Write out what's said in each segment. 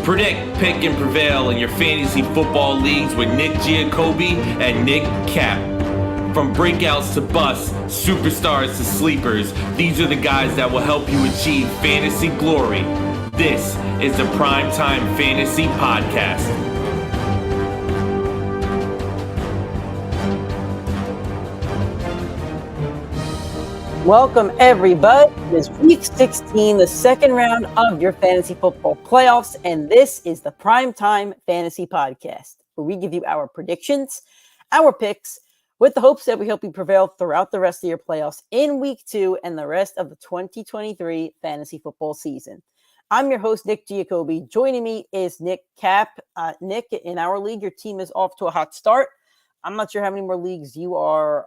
Predict, pick, and prevail in your fantasy football leagues with Nick Giacobbe and Nick Cap. From breakouts to busts, superstars to sleepers, these are the guys that will help you achieve fantasy glory. This is the PrimeTime Fantasy Podcast. Welcome, everybody. It is Week 16, the second round of your fantasy football playoffs, and this is the PrimeTime Fantasy Podcast, where we give you our predictions, our picks, with the hopes that we help you prevail throughout the rest of your playoffs in Week 2 and the rest of the 2023 fantasy football season. I'm your host, Nick Giacobbe. Joining me is Nick Cap. Nick, in our league, your team is off to a hot start. I'm not sure how many more leagues you are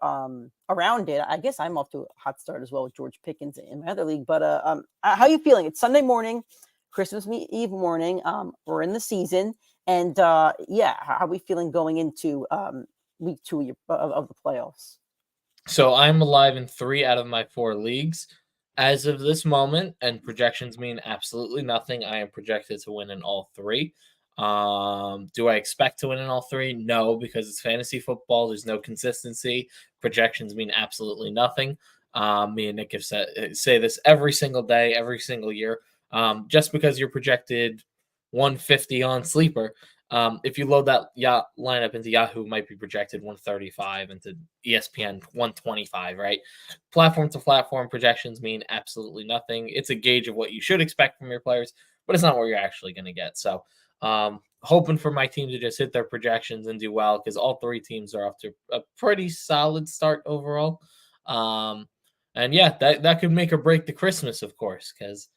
around it. I guess I'm off to a hot start as well with George Pickens in my other league. But how are you feeling? It's Sunday morning, Christmas Eve morning. We're in the season. And how are we feeling going into week 2 of the playoffs? So I'm alive in 3 out of my 4 leagues. As of this moment, and projections mean absolutely nothing, I am projected to win in all 3. Do I expect to win in all 3? No, because it's fantasy football. There's no consistency. Projections mean absolutely nothing. Me and Nick have say this every single day, every single year. Just because you're projected 150 on Sleeper, if you load that lineup into Yahoo, might be projected 135, into ESPN 125, right? Platform to platform, projections mean absolutely nothing. It's a gauge of what you should expect from your players, but it's not what you're actually going to get. So hoping for my team to just hit their projections and do well, because all 3 teams are off to a pretty solid start overall. That could make or break the Christmas, of course, because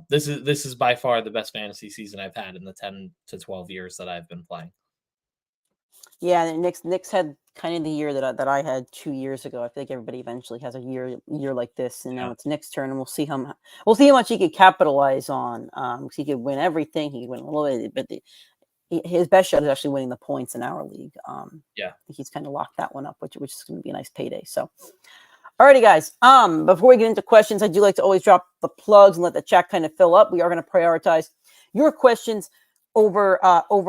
this is by far the best fantasy season I've had in the 10 to 12 years that I've been playing. Yeah, Nick's had kind of the year that I had 2 years ago. I think everybody eventually has a year like this, and now it's Nick's turn, and we'll see how much he could capitalize on. He could win everything. He could win a little bit, but his best shot is actually winning the points in our league. He's kind of locked that one up, which is going to be a nice payday. So, alrighty, guys. Before we get into questions, I do like to always drop the plugs and let the chat kind of fill up. We are going to prioritize your questions over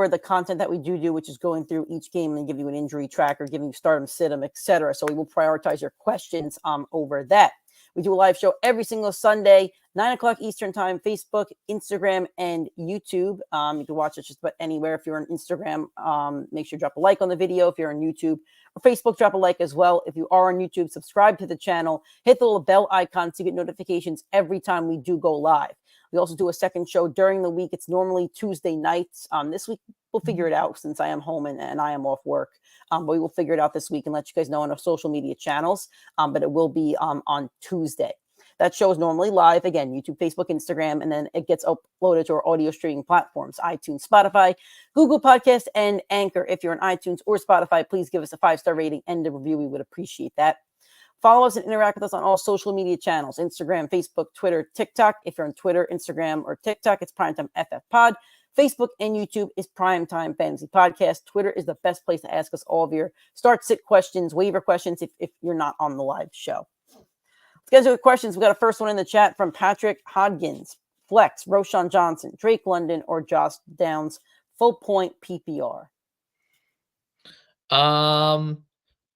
the content that we do, which is going through each game and give you an injury tracker, giving you start 'em, sit 'em, etc. So we will prioritize your questions over that. We do a live show every single Sunday, 9 o'clock Eastern time, Facebook, Instagram, and YouTube. You can watch it just about anywhere. If you're on Instagram, make sure you drop a like on the video. If you're on YouTube or Facebook, drop a like as well. If you are on YouTube, subscribe to the channel. Hit the little bell icon to get notifications every time we do go live. We also do a second show during the week. It's normally Tuesday nights. This week, we'll figure it out since I am home and I am off work. But we will figure it out this week and let you guys know on our social media channels. But it will be on Tuesday. That show is normally live. Again, YouTube, Facebook, Instagram, and then it gets uploaded to our audio streaming platforms, iTunes, Spotify, Google Podcast, and Anchor. If you're on iTunes or Spotify, please give us a 5-star rating and a review. We would appreciate that. Follow us and interact with us on all social media channels, Instagram, Facebook, Twitter, TikTok. If you're on Twitter, Instagram, or TikTok, it's PrimeTimeFFPod. Facebook and YouTube is PrimeTime Fantasy Podcast. Twitter is the best place to ask us all of your start-sit questions, waiver questions if you're not on the live show. Let's get into the questions. We got a first one in the chat from Patrick Hodgins. Flex, Roschon Johnson, Drake London, or Josh Downs, full point PPR.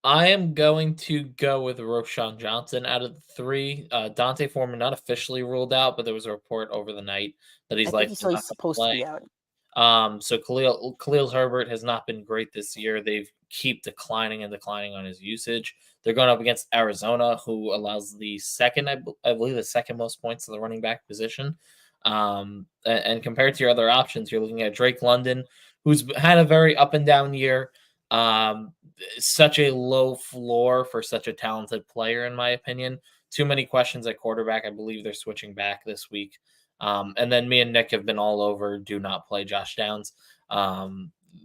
I am going to go with Roschon Johnson out of the 3. Dante Foreman not officially ruled out, but there was a report over the night that he's supposed to be out. So Khalil Herbert has not been great this year. They've keep declining on his usage. They're going up against Arizona, who allows the second, I believe, the second most points to the running back position. And compared to your other options, you're looking at Drake London, who's had a very up and down year. Such a low floor for such a talented player, in my opinion. Too many questions at quarterback. I believe they're switching back this week. And then me and Nick have been all over do not play Josh Downs.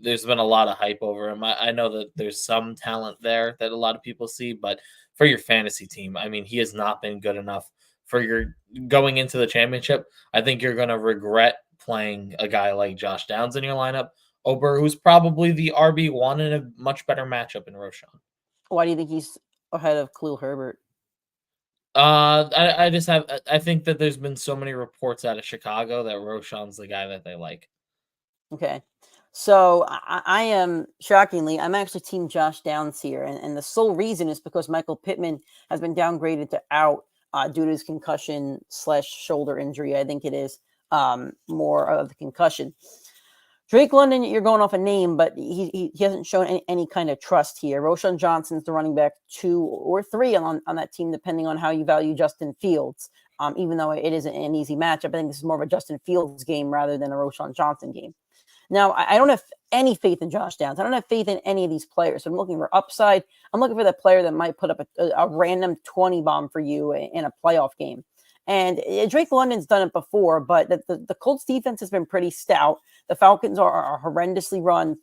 There's been a lot of hype over him. I know that there's some talent there that a lot of people see, but for your fantasy team, I mean, he has not been good enough for your going into the championship. I think you're going to regret playing a guy like Josh Downs in your lineup over who's probably the RB1 in a much better matchup in Roschon. Why do you think he's ahead of Khalil Herbert? I think that there's been so many reports out of Chicago that Roschon's the guy that they like. Okay. So I am shockingly, I'm actually team Josh Downs here. And the sole reason is because Michael Pittman has been downgraded to out due to his concussion / shoulder injury. I think it is more of the concussion. Drake London, you're going off a name, but he hasn't shown any kind of trust here. Roshan Johnson's the running back 2 or 3 on that team, depending on how you value Justin Fields. Even though it isn't an easy matchup, I think this is more of a Justin Fields game rather than a Roshan Johnson game. Now, I don't have any faith in Josh Downs. I don't have faith in any of these players. So I'm looking for upside. I'm looking for that player that might put up a random 20 bomb for you in a playoff game. And Drake London's done it before, but the Colts defense has been pretty stout. The Falcons are horrendously run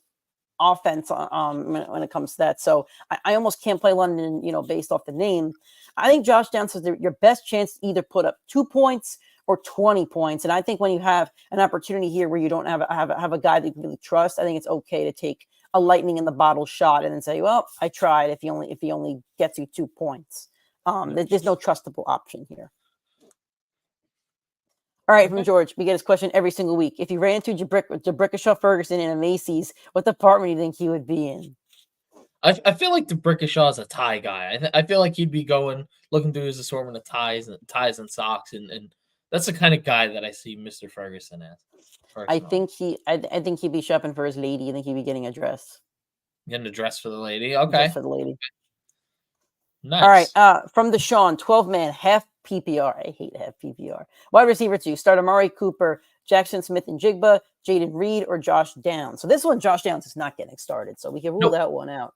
offense when it comes to that. So I almost can't play London, based off the name. I think Josh Downs is your best chance to either put up 2 points or 20 points. And I think when you have an opportunity here where you don't have a guy that you can really trust, I think it's okay to take a lightning in the bottle shot and then say, well, I tried if he only gets you 2 points. There's no trustable option here. All right, from George, we get his question every single week. If you ran into Jabrickashaw Ferguson in a Macy's, what department do you think he would be in? I feel like Jabrickashaw is a tie guy. I feel like he'd be looking through his assortment of ties and socks, and that's the kind of guy that I see Mr. Ferguson as. I think he'd be shopping for his lady. I think he'd be getting a dress. Getting a dress for the lady. Okay. Dress for the lady. Nice. All right. From Deshaun, 12-man, half PPR. I hate half PPR. Wide receiver 2. Start Amari Cooper, Jackson Smith-Njigba, Jaden Reed, or Josh Downs. So this one, Josh Downs is not getting started. So we can rule that one out.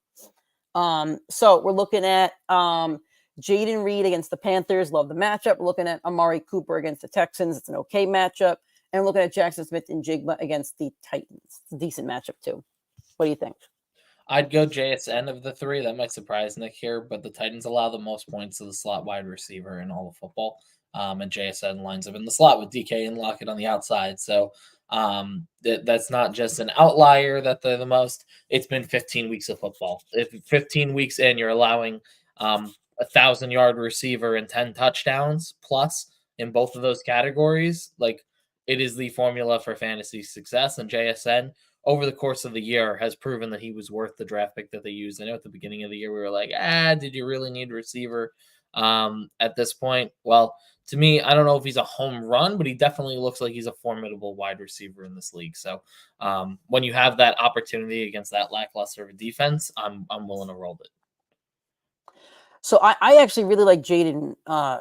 So we're looking at Jaden Reed against the Panthers. Love the matchup. We're looking at Amari Cooper against the Texans. It's an okay matchup. And we're looking at Jackson Smith-Njigba against the Titans. It's a decent matchup too. What do you think? I'd go JSN of the 3. That might surprise Nick here, but the Titans allow the most points to the slot wide receiver in all of football. And JSN lines up in the slot with DK and Lockett on the outside. So that's not just an outlier that they're the most. It's been 15 weeks of football. If 15 weeks in, you're allowing 1,000-yard receiver and 10 touchdowns plus in both of those categories, like it is the formula for fantasy success. And JSN, over the course of the year, has proven that he was worth the draft pick that they used. I know at the beginning of the year, we were like, did you really need a receiver at this point? Well, to me, I don't know if he's a home run, but he definitely looks like he's a formidable wide receiver in this league. So when you have that opportunity against that lackluster of a defense, I'm willing to roll it. So I actually really like Jaden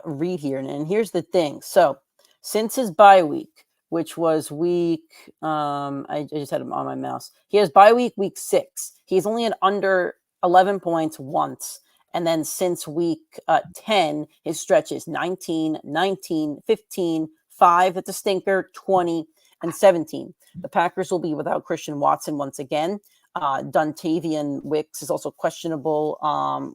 Reed here. And here's the thing. So since his bye week, which was week, I just had him on my mouse. He has bye week 6. He's only an under 11 points once. And then since week 10, his stretch is 19, 19, 15, 5, that's a stinker, 20, and 17. The Packers will be without Christian Watson once again. Duntavian Wicks is also questionable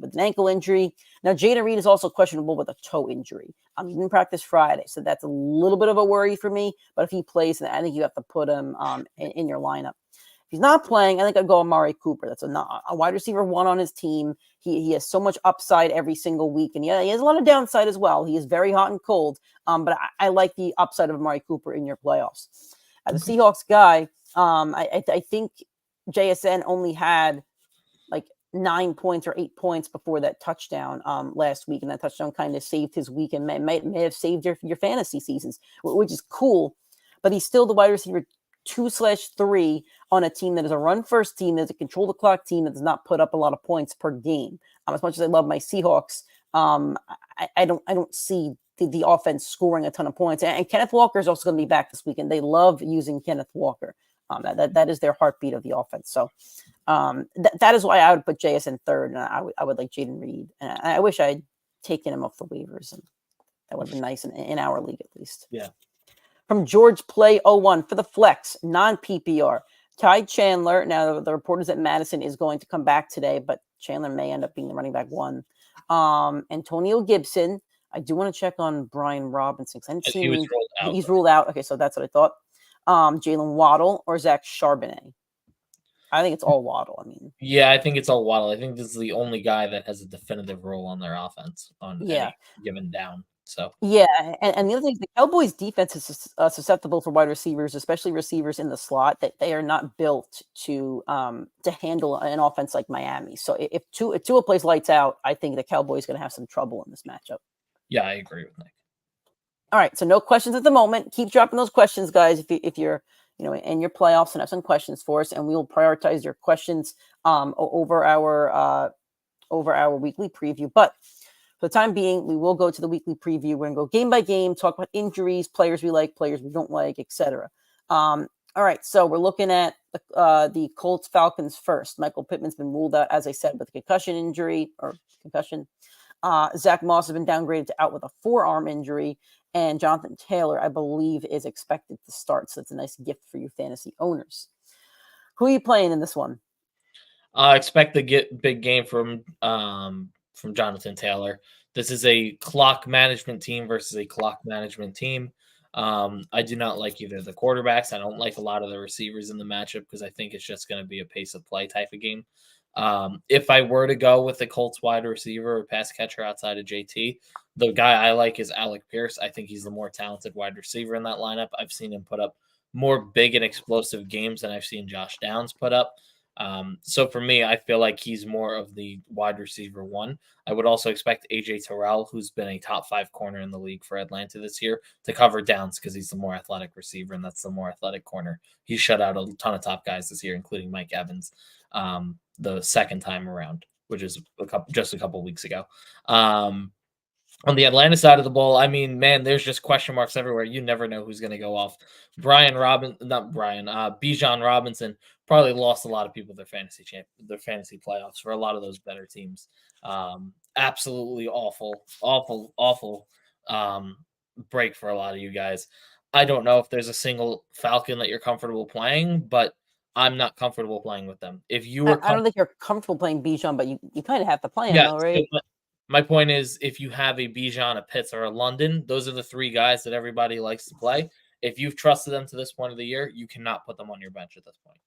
with an ankle injury. Now, Jaden Reed is also questionable with a toe injury. He didn't practice Friday, so that's a little bit of a worry for me. But if he plays, then I think you have to put him in your lineup. If he's not playing, I think I'd go Amari Cooper. That's a wide receiver 1 on his team. He has so much upside every single week, and he has a lot of downside as well. He is very hot and cold, but I like the upside of Amari Cooper in your playoffs. As a Seahawks guy, I think JSN only had like 9 points or 8 points before that touchdown last week, and that touchdown kind of saved his week and may have saved your fantasy seasons, which is cool. But he's still the wide receiver 2/3 on a team that is a run-first team, that is a control-the-clock team that does not put up a lot of points per game. As much as I love my Seahawks, I don't see the offense scoring a ton of points. And Kenneth Walker is also going to be back this weekend. They love using Kenneth Walker. That is their heartbeat of the offense. So that is why I would put JSN 3rd, and I would like Jaden Reed. And I wish I had taken him off the waivers, and that would have been nice in our league at least. Yeah. From George Play 01 for the flex, non-PPR. Ty Chandler. Now, the report is that Madison is going to come back today, but Chandler may end up being the running back 1. Antonio Gibson. I do want to check on Brian Robinson. He was ruled out. He's ruled out. Okay, so that's what I thought. Jalen Waddle or Zach Charbonnet. I think it's all Waddle. Yeah, I think it's all Waddle. I think this is the only guy that has a definitive role on their offense on any given down. So Yeah, and the other thing is the Cowboys' defense is susceptible for wide receivers, especially receivers in the slot. That they are not built to handle an offense like Miami. So if Tua plays lights out, I think the Cowboys going to have some trouble in this matchup. yeah, I agree with Nick. All right, so no questions at the moment. Keep dropping those questions, guys. If you're in your playoffs and have some questions for us, and we will prioritize your questions over our weekly preview. But for the time being, we will go to the weekly preview. We're going to go game by game, talk about injuries, players we like, players we don't like, etc. All right, so we're looking at the Colts Falcons first. Michael Pittman's been ruled out, as I said, with a concussion. Zach Moss has been downgraded to out with a forearm injury, and Jonathan Taylor, I believe, is expected to start. So it's a nice gift for you fantasy owners. Who are you playing in this one? I expect to get big game from Jonathan Taylor. This is a clock management team versus a clock management team. I do not like either of the quarterbacks. I don't like a lot of the receivers in the matchup because I think it's just going to be a pace of play type of game. If I were to go with the Colts wide receiver or pass catcher outside of JT, the guy I like is Alec Pierce. I think he's the more talented wide receiver in that lineup. I've seen him put up more big and explosive games than I've seen Josh Downs put up. So for me, I feel like he's more of the wide receiver one. I would also expect AJ Terrell, who's been a top 5 corner in the league for Atlanta this year, to cover Downs because he's the more athletic receiver and that's the more athletic corner. He shut out a ton of top guys this year, including Mike Evans, the second time around, which is just a couple weeks ago. On the Atlanta side of the ball, I mean, man, there's just question marks everywhere. You never know who's going to go off. Bijan Robinson probably lost a lot of people their fantasy playoffs for a lot of those better teams. Absolutely awful break for a lot of you guys. I don't know if there's a single Falcon that you're comfortable playing, but I'm not comfortable playing with them. If you were, I don't think you're comfortable playing Bijan, but you kind of have to play him, yeah, though, right? my point is, if you have a Bijan, a Pitts, or a London, those are the 3 guys that everybody likes to play. If you've trusted them to this point of the year, you cannot put them on your bench at this point.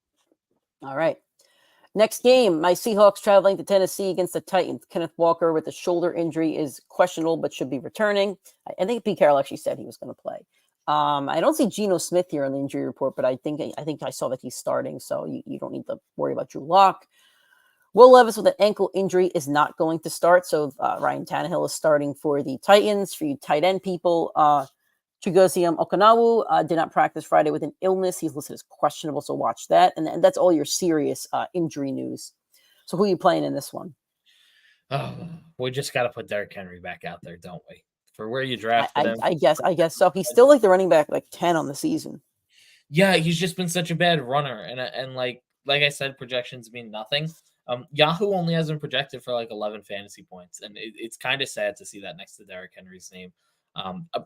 All right. Next game, my Seahawks traveling to Tennessee against the Titans. Kenneth Walker with a shoulder injury is questionable, but should be returning. I think Pete Carroll actually said he was going to play. I don't see Geno Smith here on the injury report, but I think I saw that he's starting, so you don't need to worry about Drew Lock. Will Levis with an ankle injury is not going to start, so Ryan Tannehill is starting for the Titans. For you tight end people, Chigozie Okonawu did not practice Friday with an illness. He's listed as questionable, so watch that. And that's all your serious injury news. So who are you playing in this one? Oh, we just got to put Derrick Henry back out there, don't we? For where you drafted him. I guess so. He's still like the running back, like 10 on the season. Yeah, he's just been such a bad runner. And like I said, projections mean nothing. Yahoo only has him projected for like 11 fantasy points. And it's kind of sad to see that next to Derrick Henry's name.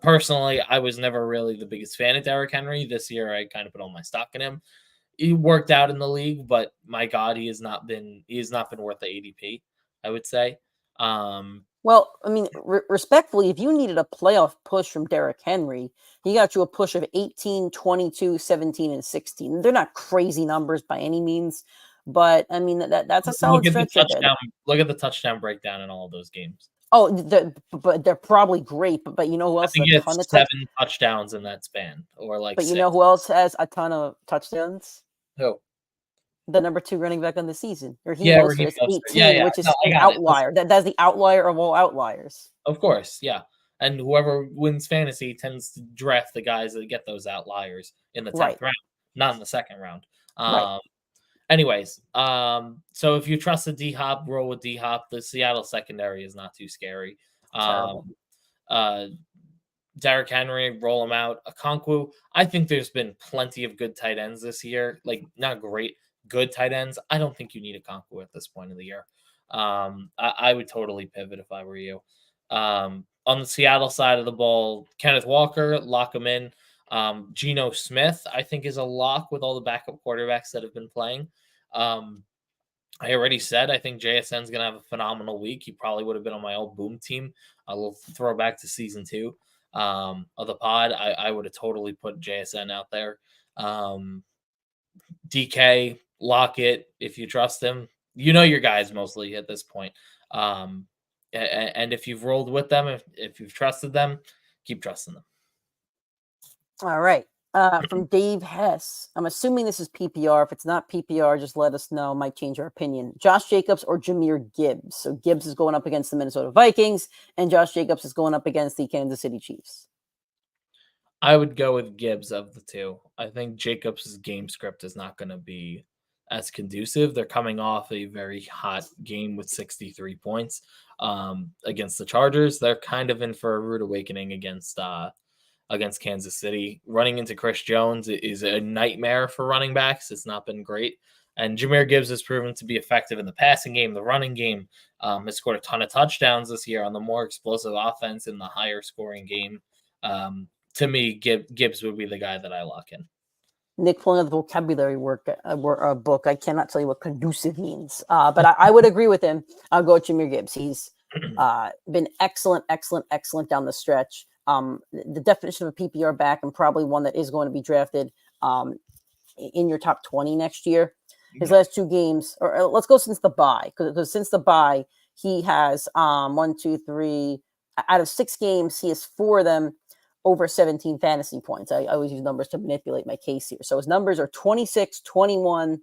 Personally, I was never really the biggest fan of Derrick Henry. This year, I kind of put all my stock in him. He worked out in the league, but my God, he has not been worth the ADP, I would say. Well, I mean, respectfully, if you needed a playoff push from Derrick Henry, he got you a push of 18, 22, 17, and 16. They're not crazy numbers by any means, but I mean, that's a solid stretch. Look at the touchdown breakdown in all of those games. Oh, but they're probably great. But you know who else has a ton of 7 touchdowns in that span, or like. But 6. You know who else has a ton of touchdowns? Who? The number 2 running back on the season. Or Raheem 18, which is an outlier. That's the outlier of all outliers. Of course, yeah. And whoever wins fantasy tends to draft the guys that get those outliers in the 10th round, not in the 2nd round. Anyways, so if you trust the D-Hop, roll with D-Hop. The Seattle secondary is not too scary. Derrick Henry, roll him out. Okonkwo, I think there's been plenty of good tight ends this year. Like, not great, good tight ends. I don't think you need Okonkwo at this point of the year. I would totally pivot if I were you. On the Seattle side of the ball, Kenneth Walker, lock him in. Geno Smith, I think, is a lock with all the backup quarterbacks that have been playing. I already said I think JSN's going to have a phenomenal week. He probably would have been on my old boom team. A little throwback to season 2 of the pod. I would have totally put JSN out there. DK, Lockett, if you trust him. You know your guys mostly at this point. And if you've rolled with them, if you've trusted them, keep trusting them. All right. From Dave Hess. I'm assuming this is PPR. If it's not PPR, just let us know. Might change our opinion. Josh Jacobs or Jahmyr Gibbs. So Gibbs is going up against the Minnesota Vikings, and Josh Jacobs is going up against the Kansas City Chiefs. I would go with Gibbs of the two. I think Jacobs' game script is not going to be as conducive. They're coming off a very hot game with 63 points against the Chargers. They're kind of in for a rude awakening against Kansas City. Running into Chris Jones is a nightmare for running backs. It's not been great. And Jahmyr Gibbs has proven to be effective in the passing game, the running game. Has scored a ton of touchdowns this year on the more explosive offense in the higher scoring game. To me, Gibbs would be the guy that I lock in. Nick pulling out the vocabulary book. I cannot tell you what conducive means, but I would agree with him. I'll go with Jahmyr Gibbs. He's been excellent down the stretch. The definition of a PPR back, and probably one that is going to be drafted in your top 20 next year. His last two games, or let's go since the bye, because since the bye, he has 1, 2, 3 out of 6 games. He has 4 of them over 17 fantasy points. I always use numbers to manipulate my case here. So his numbers are 26, 21.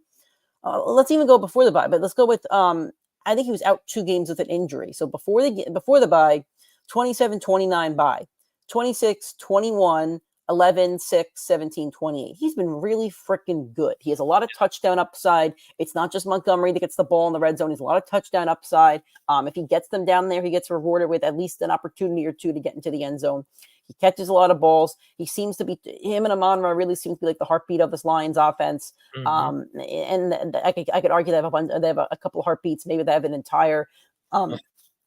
Let's even go before the bye, but let's go with I think he was out 2 games with an injury. So before the bye, 27, 29 bye, 26, 21, 11, 6, 17, 28. He's been really freaking good. He has a lot of touchdown upside. It's not just Montgomery that gets the ball in the red zone. He's a lot of touchdown upside. If he gets them down there, he gets rewarded with at least an opportunity or two to get into the end zone. He catches a lot of balls. He seems to be, him and Amon-Ra really seem to be like the heartbeat of this Lions offense. Mm-hmm. And I could argue they have a couple of heartbeats. Maybe they have an entire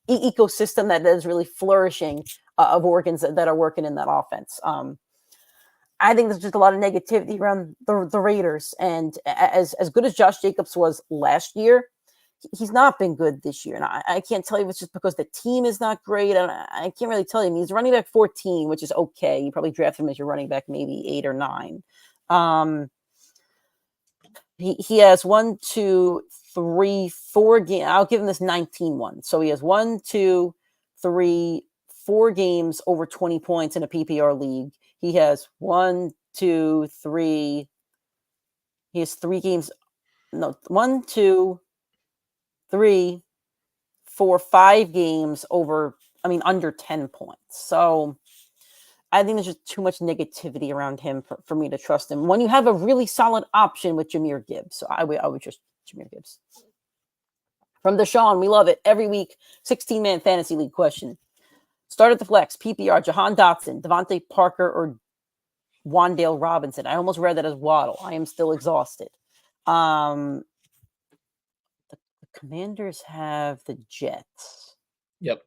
ecosystem that is really flourishing of organs that are working in that offense. I think there's just a lot of negativity around the Raiders. And as good as Josh Jacobs was last year, he's not been good this year. And I can't tell you if it's just because the team is not great. And I can't really tell you. I mean, he's running back 14, which is okay. You probably draft him as your running back maybe 8 or 9. He has 1, 2, 3, 4 games. I'll give him this 19-1. So he has 1, 2, 3, 4 games over 20 points in a PPR league. He has 1, 2, 3. He has 3 games. No, 1, 2, 3, 4, 5 games under 10 points. So I think there's just too much negativity around him for me to trust him when you have a really solid option with Jahmyr Gibbs. So I would just Jahmyr Gibbs. From Deshaun, we love it. Every week, 16-man fantasy league question. Start at the flex, PPR, Jahan Dotson, Devontae Parker, or Wan'Dale Robinson. I almost read that as Waddle. I am still exhausted. The Commanders have the Jets. Yep.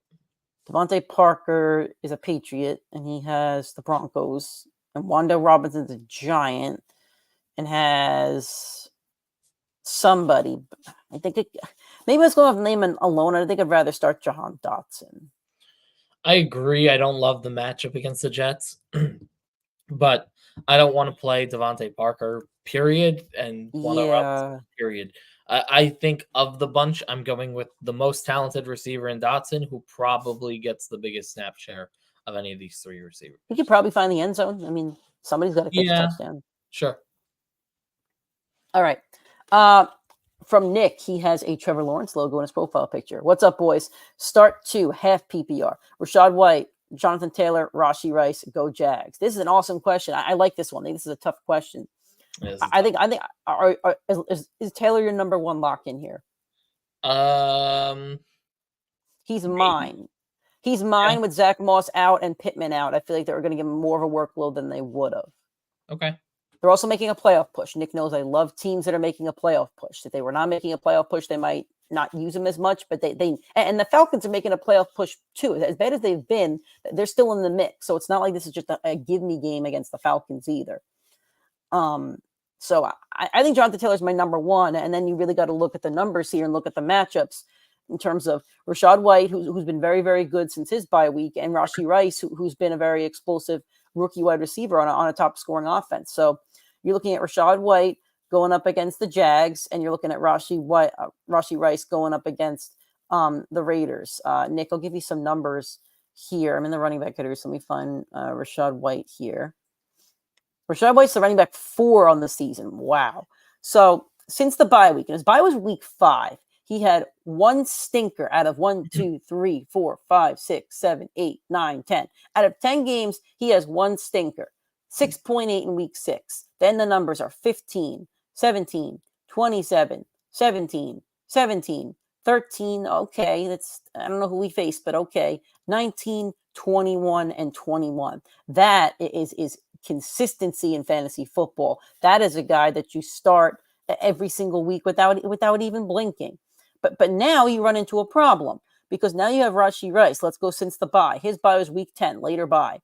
Devontae Parker is a Patriot, and he has the Broncos. And Wan'Dale Robinson's a Giant, and has somebody. I think maybe let's go off name alone. I think I'd rather start Jahan Dotson. I agree. I don't love the matchup against the Jets, but I don't want to play Devontae Parker, period, and Robinson, period. I think of the bunch, I'm going with the most talented receiver in Dotson, who probably gets the biggest snap share of any of these 3 receivers. You could probably find the end zone. I mean, somebody's got to catch a touchdown. Sure. All right. From Nick, he has a Trevor Lawrence logo in his profile picture. What's up, boys? Start 2, half PPR. Rashad White, Jonathan Taylor, Rashee Rice, go Jags. This is an awesome question. I like this one. I think this is a tough question. I think. Is Taylor your number 1 lock in here? He's mine. He's mine with Zach Moss out and Pittman out. I feel like they were going to give him more of a workload than they would have. Okay. They're also making a playoff push. Nick knows I love teams that are making a playoff push. If they were not making a playoff push, they might not use him as much. But and the Falcons are making a playoff push too. As bad as they've been, they're still in the mix. So it's not like this is just a give me game against the Falcons either. So I think Jonathan Taylor is my number 1. And then you really got to look at the numbers here and look at the matchups in terms of Rashad White, who's been very, very good since his bye week, and Rashee Rice, who's been a very explosive rookie wide receiver on a top scoring offense. So you're looking at Rashad White going up against the Jags, and you're looking at Rashee Rice going up against the Raiders. Nick, I'll give you some numbers here. I'm in the running back category, so let me find Rachaad White here. Rachaad White's the running back 4 on the season. Wow. So since the bye week, and his bye was week 5, he had 1 stinker out of 1, 2, 3, 4, 5, 6, 7, 8, 9, 10. Out of 10 games, he has 1 stinker. 6.8 in week 6. Then the numbers are 15, 17, 27, 17, 17, 13. Okay, that's, I don't know who we faced, but okay. 19, 21, and 21. That is consistency in fantasy football. That is a guy that you start every single week without even blinking. But now you run into a problem because now you have Rashee Rice. Let's go since the bye. His bye was week 10, later bye.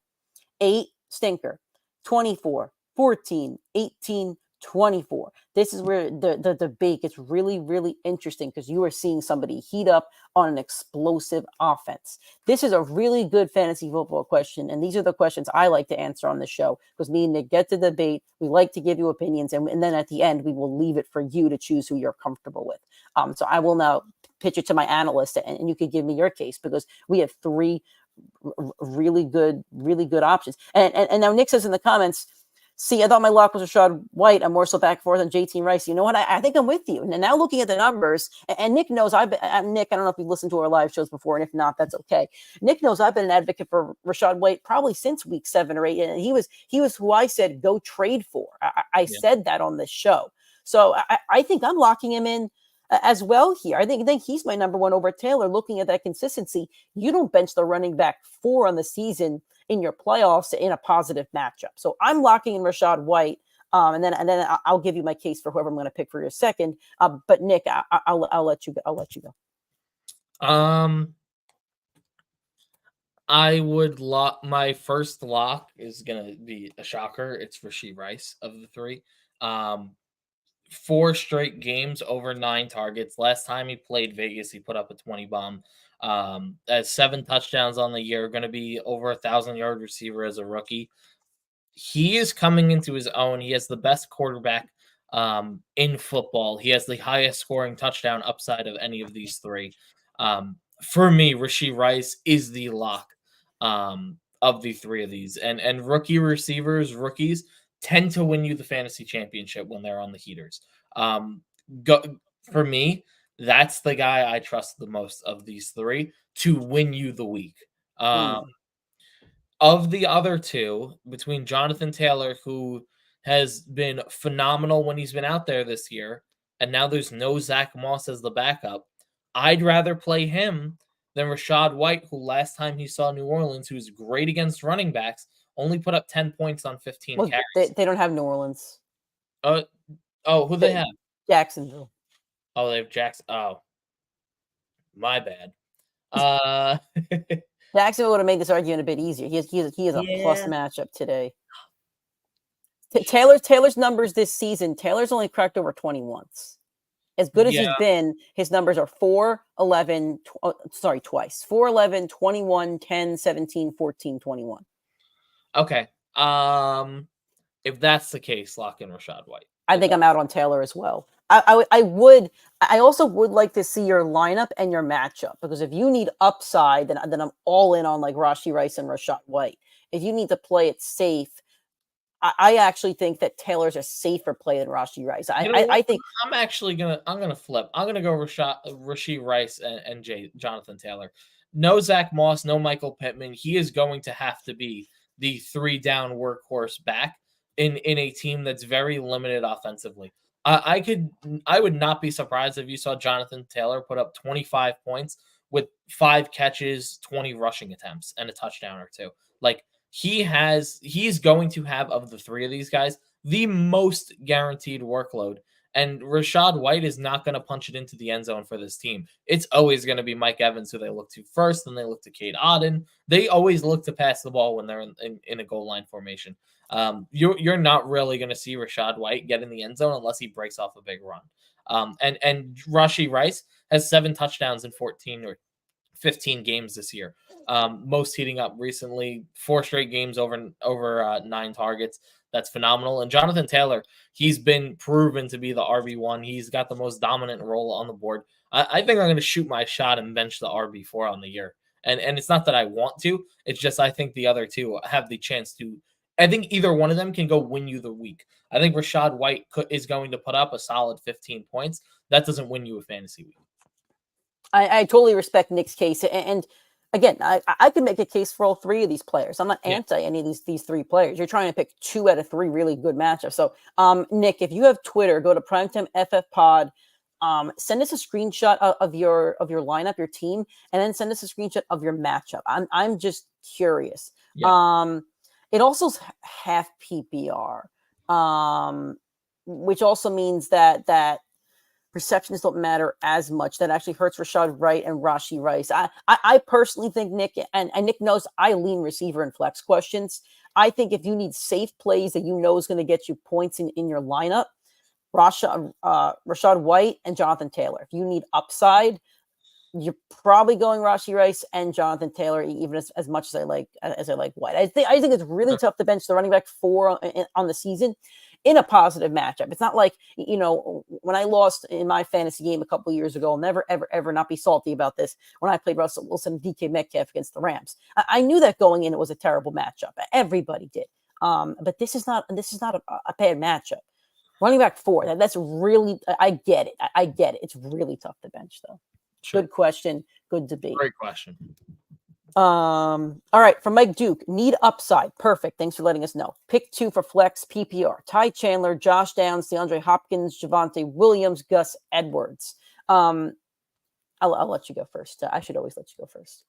8 stinker, 24, 14, 18, 24. This is where the debate gets really, really interesting because you are seeing somebody heat up on an explosive offense. This is a really good fantasy football question, and these are the questions I like to answer on the show because me and Nick get to debate. We like to give you opinions, and then at the end, we will leave it for you to choose who you're comfortable with. So I will now pitch it to my analyst, and you can give me your case because we have 3 really good options. And now Nick says in the comments, see, I thought my lock was Rachaad White. I'm more so back and forth on JT Rice. You know what? I think I'm with you. And now looking at the numbers, and Nick knows Nick, I don't know if you've listened to our live shows before, and if not, that's okay. Nick knows I've been an advocate for Rachaad White probably since week 7 or 8, and he was who I said go trade for. I said that on this show. So I think I'm locking him in as well here. I think he's my number 1 over Taylor. Looking at that consistency, you don't bench the running back 4 on the season in your playoffs in a positive matchup. So I'm locking in Rachaad White, and then I'll give you my case for whoever I'm going to pick for your second. But Nick, I'll let you go. I'll let you go. I would lock. My first lock is going to be a shocker. It's Rashee Rice of the 3. 4 straight games over 9 targets. Last time he played Vegas, he put up a 20 bomb. Has 7 touchdowns on the year. Going to be over 1,000-yard receiver as a rookie. He is coming into his own. He has the best quarterback in football. He has the highest scoring touchdown upside of any of these 3. For me, Rashee Rice is the lock of the 3 of these. And rookies tend to win you the fantasy championship when they're on the heaters. For me, that's the guy I trust the most of these 3 to win you the week. Of the other 2, between Jonathan Taylor, who has been phenomenal when he's been out there this year, and now there's no Zach Moss as the backup, I'd rather play him than Rachaad White, who last time he saw New Orleans, who's great against running backs, only put up 10 points on 15 carries. They don't have New Orleans. Who they have? Jacksonville. Oh, they have Jackson. Oh, my bad. Jacksonville would have made this argument a bit easier. He has a plus matchup today. Taylor's numbers this season, Taylor's only cracked over 20 once. As good as he's been, his numbers are 4, 11, twice. 4, 11, 21, 10, 17, 14, 21. Okay. If that's the case, lock in Rachaad White. I think I'm out on Taylor as well. I also would like to see your lineup and your matchup, because if you need upside, then I'm all in on like Rashee Rice and Rachaad White. If you need to play it safe, I actually think that Taylor's a safer play than Rashee Rice. I think I'm gonna flip. I'm gonna go Rashee Rice and Jonathan Taylor. No Zach Moss, no Michael Pittman. He is going to have to be the 3-down workhorse back in a team that's very limited offensively. I would not be surprised if you saw Jonathan Taylor put up 25 points with 5 catches, 20 rushing attempts, and a touchdown or 2. Like, he's going to have, of the 3 of these guys, the most guaranteed workload. And Rachaad White is not going to punch it into the end zone for this team. It's always going to be Mike Evans, who they look to first, and they look to Cade Otton. They always look to pass the ball when they're in a goal line formation. You're not really going to see Rachaad White get in the end zone unless he breaks off a big run. And Rashee Rice has 7 touchdowns in 14 or 15 games this year. Most heating up recently, 4 straight games over 9 targets. that's phenomenal. And Jonathan Taylor, he's been proven to be the RB1. He's got the most dominant role on the board. I think I'm going to shoot my shot and bench the RB4 on the year. And it's not that I want to. It's just I think the other two have the chance to. I think either one of them can go win you the week. I think Rachaad White is going to put up a solid 15 points. That doesn't win you a fantasy week. I totally respect Nick's case. And again, I could make a case for all three of these players. I'm not anti any of these three players. You're trying to pick 2 out of 3 really good matchups. So, Nick, if you have Twitter, go to PrimeTimeFFPod. Send us a screenshot of your lineup, your team, and then send us a screenshot of your matchup. I'm just curious. Yeah. It also is half PPR, which also means that receptions don't matter as much. That actually hurts Rachaad White and Rashee Rice. I personally think, Nick, and Nick knows I lean receiver and flex questions. I think if you need safe plays that you know is going to get you points in your lineup, Rachaad White and Jonathan Taylor. If you need upside, you're probably going Rashee Rice and Jonathan Taylor, even as much as I like White. I think it's really tough to bench the running back 4 on the season in a positive matchup. It's not like, when I lost in my fantasy game a couple of years ago, I'll never, ever, ever not be salty about this. When I played Russell Wilson and DK Metcalf against the Rams, I knew that going in, it was a terrible matchup. Everybody did. But this is not a bad matchup. Running back 4, that's really, I get it. I get it. It's really tough to bench, though. Sure. Good question. Good debate. Great question. All right. From Mike Duke, need upside. Perfect. Thanks for letting us know. Pick 2 for flex PPR. Ty Chandler, Josh Downs, DeAndre Hopkins, Javonte Williams, Gus Edwards. I'll let you go first. I should always let you go first.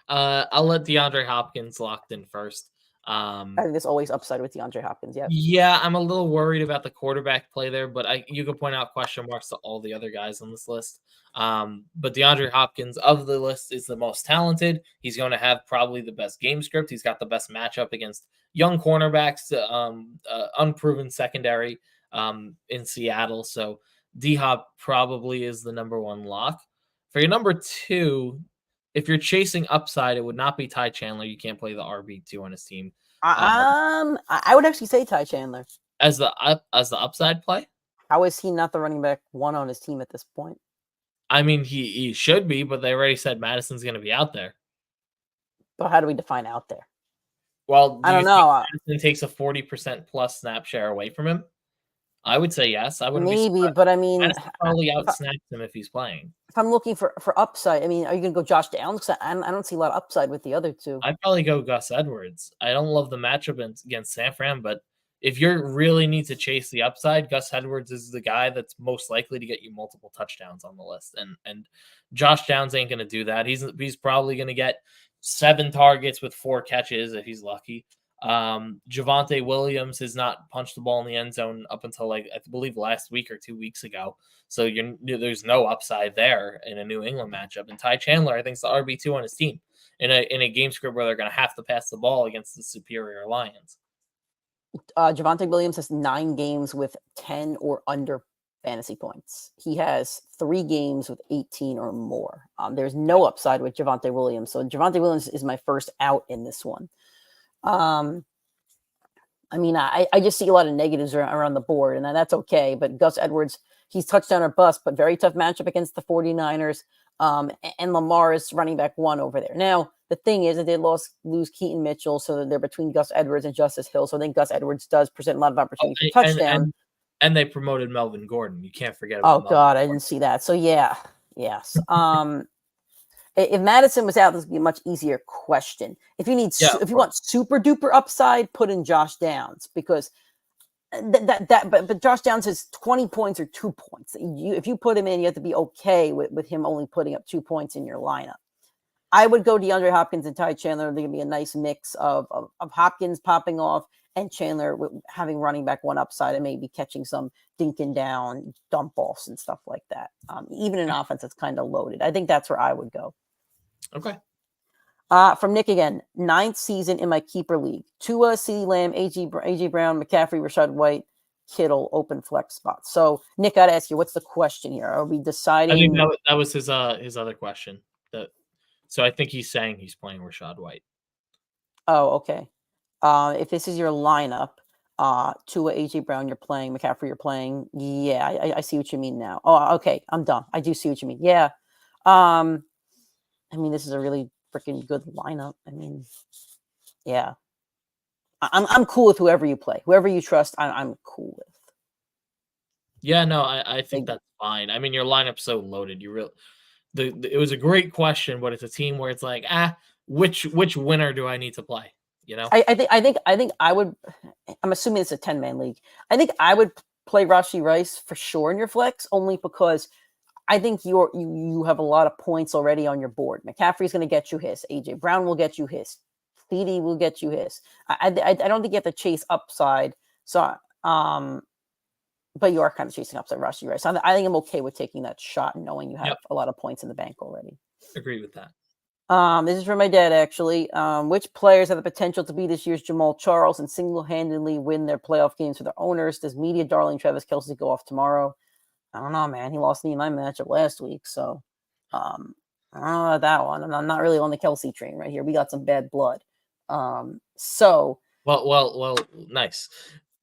I'll let DeAndre Hopkins locked in first. I think there's always upside with DeAndre Hopkins. Yeah, I'm a little worried about the quarterback play there, but you could point out question marks to all the other guys on this list. But DeAndre Hopkins of the list is the most talented. He's going to have probably the best game script. He's got the best matchup against young cornerbacks, unproven secondary in Seattle. So D-Hop probably is the number 1 lock. For your number 2, if you're chasing upside, it would not be Ty Chandler. You can't play the RB2 on his team. I would actually say Ty Chandler as the upside play. How is he not the running back 1 on his team at this point? I mean, he should be, but they already said Madison's going to be out there. But how do we define out there? Well, I don't know. Madison takes a 40% plus snap share away from him. I would say yes. I wouldn't maybe, but I mean, Madison probably outsnaps him if he's playing. If I'm looking for upside, I mean, are you going to go Josh Downs? Because I don't see a lot of upside with the other 2. I'd probably go Gus Edwards. I don't love the matchup against San Fran, but if you really need to chase the upside, Gus Edwards is the guy that's most likely to get you multiple touchdowns on the list. And Josh Downs ain't going to do that. He's probably going to get 7 targets with 4 catches if he's lucky. Javonte Williams has not punched the ball in the end zone up until I believe last week or 2 weeks ago. So there's no upside there in a New England matchup. And Ty Chandler, I think, is the RB2 on his team in a game script where they're going to have to pass the ball against the superior Lions. Javonte Williams has 9 games with 10 or under fantasy points. He has 3 games with 18 or more. There's no upside with Javonte Williams. So Javonte Williams is my first out in this one. I mean, I just see a lot of negatives around the board, and that's okay. But Gus Edwards, he's touchdown or bust, but very tough matchup against the 49ers. And Lamar is running back 1 over there. Now, the thing is that they lose Keaton Mitchell, so they're between Gus Edwards and Justice Hill. So I think Gus Edwards does present a lot of opportunity for touchdown. And they promoted Melvin Gordon. You can't forget about Melvin God, Gordon. I didn't see that. So yeah, yes. If Madison was out, this would be a much easier question. If you you want super duper upside, put in Josh Downs, because but Josh Downs has 20 points or 2 points. If you put him in, you have to be okay with him only putting up 2 points in your lineup. I would go DeAndre Hopkins and Ty Chandler. They're going to be a nice mix of Hopkins popping off and Chandler having running back 1 upside and maybe catching some dinking down dump offs and stuff like that. Even an offense that's kind of loaded. I think that's where I would go. Okay. From Nick again, 9th season in my keeper league. Tua, CeeDee Lamb, AJ Brown, McCaffrey, Rachaad White, Kittle, open flex spots. So Nick, I'd ask you, what's the question here? Are we deciding? I think that was his other question. So I think he's saying he's playing Rachaad White. Oh, okay. If this is your lineup, Tua, AJ Brown, you're playing, McCaffrey, you're playing. Yeah, I see what you mean now. Oh, okay, I'm done. I do see what you mean. Yeah. I mean, this is a really freaking good lineup. I mean, yeah. I'm cool with whoever you play. Whoever you trust, I'm cool with. Yeah, no, I think that's fine. I mean, your lineup's so loaded. It was a great question, but it's a team where it's like, which winner do I need to play? You know? I think I would. I'm assuming it's a 10-man league. I think I would play Rashee Rice for sure in your flex, only because I think you have a lot of points already on your board. McCaffrey's going to get you his. AJ Brown will get you his. CD will get you his. I don't think you have to chase upside. So but you are kind of chasing upside Rashee Rice. So I think I'm okay with taking that shot and knowing you have a lot of points in the bank already. Agree with that. This is from my dad, actually. Which players have the potential to be this year's Jamal Charles and single-handedly win their playoff games for their owners? Does media darling Travis Kelce go off tomorrow? I don't know, man. He lost me in my matchup last week, so I don't know about that one. I'm not really on the Kelce train right here. We got some bad blood. So well, nice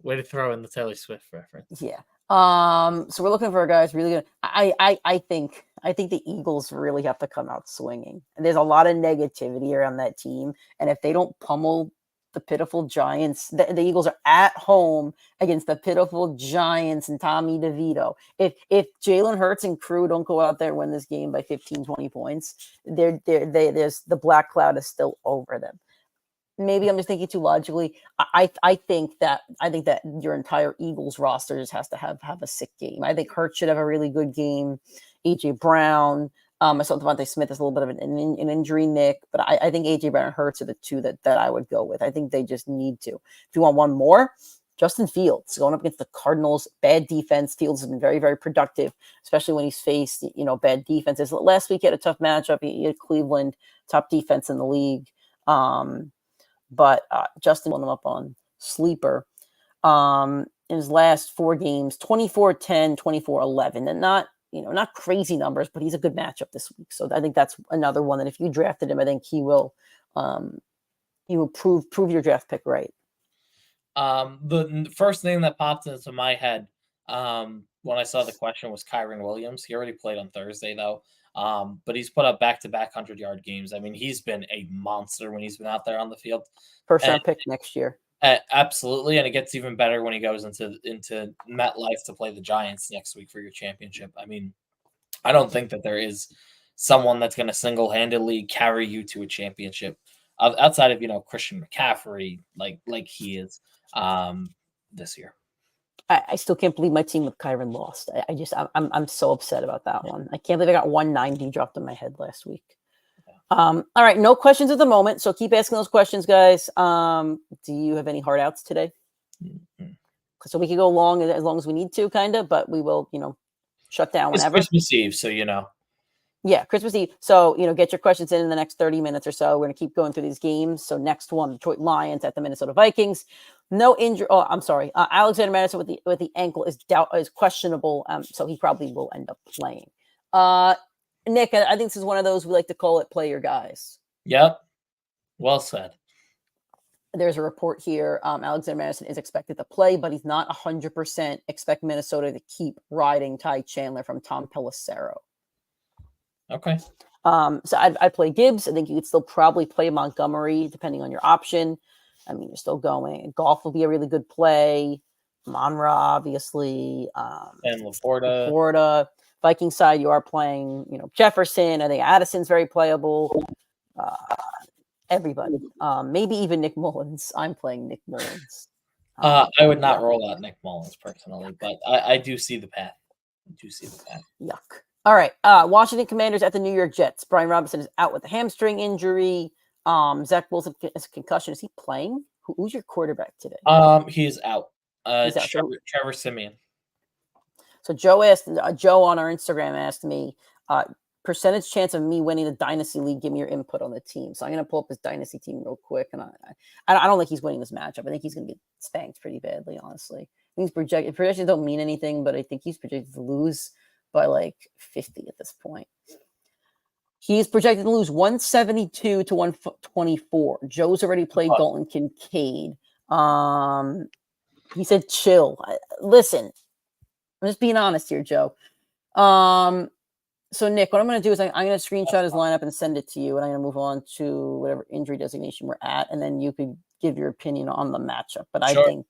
way to throw in the Taylor Swift reference. Yeah. So we're looking for a guy who's really good. I think the Eagles really have to come out swinging. And there's a lot of negativity around that team. And if they don't pummel the pitiful Giants, the Eagles are at home against the pitiful Giants and Tommy DeVito. If Jalen Hurts and crew don't go out there and win this game by 15, 20 points, there's the black cloud is still over them. Maybe I'm just thinking too logically. I think that your entire Eagles roster just has to have a sick game. I think Hurts should have a really good game. AJ Brown. I saw Devontae Smith is a little bit of an injury nick, but I think AJ Brown and Hurts are the two that I would go with. I think they just need to. If you want one more, Justin Fields going up against the Cardinals. Bad defense. Fields has been very, very productive, especially when he's faced bad defenses. Last week he had a tough matchup. He had Cleveland, top defense in the league. But Justin won him up on Sleeper. In his last 4 games, 24-10, 24-11. And not crazy numbers, but he's a good matchup this week. So I think that's another one that if you drafted him, I think he will prove your draft pick right. The first thing that popped into my head when I saw the question was Kyren Williams. He already played on Thursday, though. But he's put up back-to-back 100-yard games. I mean, he's been a monster when he's been out there on the field. First round pick next year. Absolutely, and it gets even better when he goes into MetLife to play the Giants next week for your championship. I mean, I don't think that there is someone that's going to single-handedly carry you to a championship outside of Christian McCaffrey, like he is this year. I still can't believe my team with Kyren lost. I'm so upset about that one. I can't believe I got 190 dropped in my head last week. All right, no questions at the moment, so keep asking those questions, guys. Do you have any hard outs today? Mm-hmm. So we can go long as we need to, kind of, but we will, shut down whenever. It's Christmas Eve, so Yeah, Christmas Eve. So, get your questions in the next 30 minutes or so. We're going to keep going through these games. So next one, Detroit Lions at the Minnesota Vikings. No injury. Oh, I'm sorry. Alexander Madison with the ankle is questionable. So he probably will end up playing. Nick, I think this is one of those we like to call it play your guys. Yep. Well said. There's a report here. Alexander Madison is expected to play, but he's not 100%. Expect Minnesota to keep riding Ty Chandler from Tom Pelissero. Okay. So I'd play Gibbs. I think you could still probably play Montgomery, depending on your option. I mean, you're still going. Golf will be a really good play. Monra, obviously. And Laporta. Laporta. Viking side, you are playing, Jefferson. I think Addison's very playable. Everybody. Maybe even Nick Mullins. I'm playing Nick Mullins. I would not roll out Nick Mullins personally, but I do see the path. Yuck. All right. Washington Commanders at the New York Jets. Brian Robinson is out with a hamstring injury. Zach Wilson has a concussion. Is he playing? Who's your quarterback today? He's out. He's out. Trevor Siemian. So Joe on our Instagram asked me, percentage chance of me winning the Dynasty League. Give me your input on the team. So I'm going to pull up his Dynasty team real quick. And I don't think he's winning this matchup. I think he's going to get spanked pretty badly, honestly. I think projections don't mean anything, but I think he's projected to lose by like 50 at this point. He's projected to lose 172 to 124. Joe's already played Dalton Kincaid. He said chill. Listen, I'm just being honest here, Joe. So, Nick, what I'm going to do is I'm going to screenshot his lineup and send it to you, and I'm going to move on to whatever injury designation we're at, and then you could give your opinion on the matchup. But I think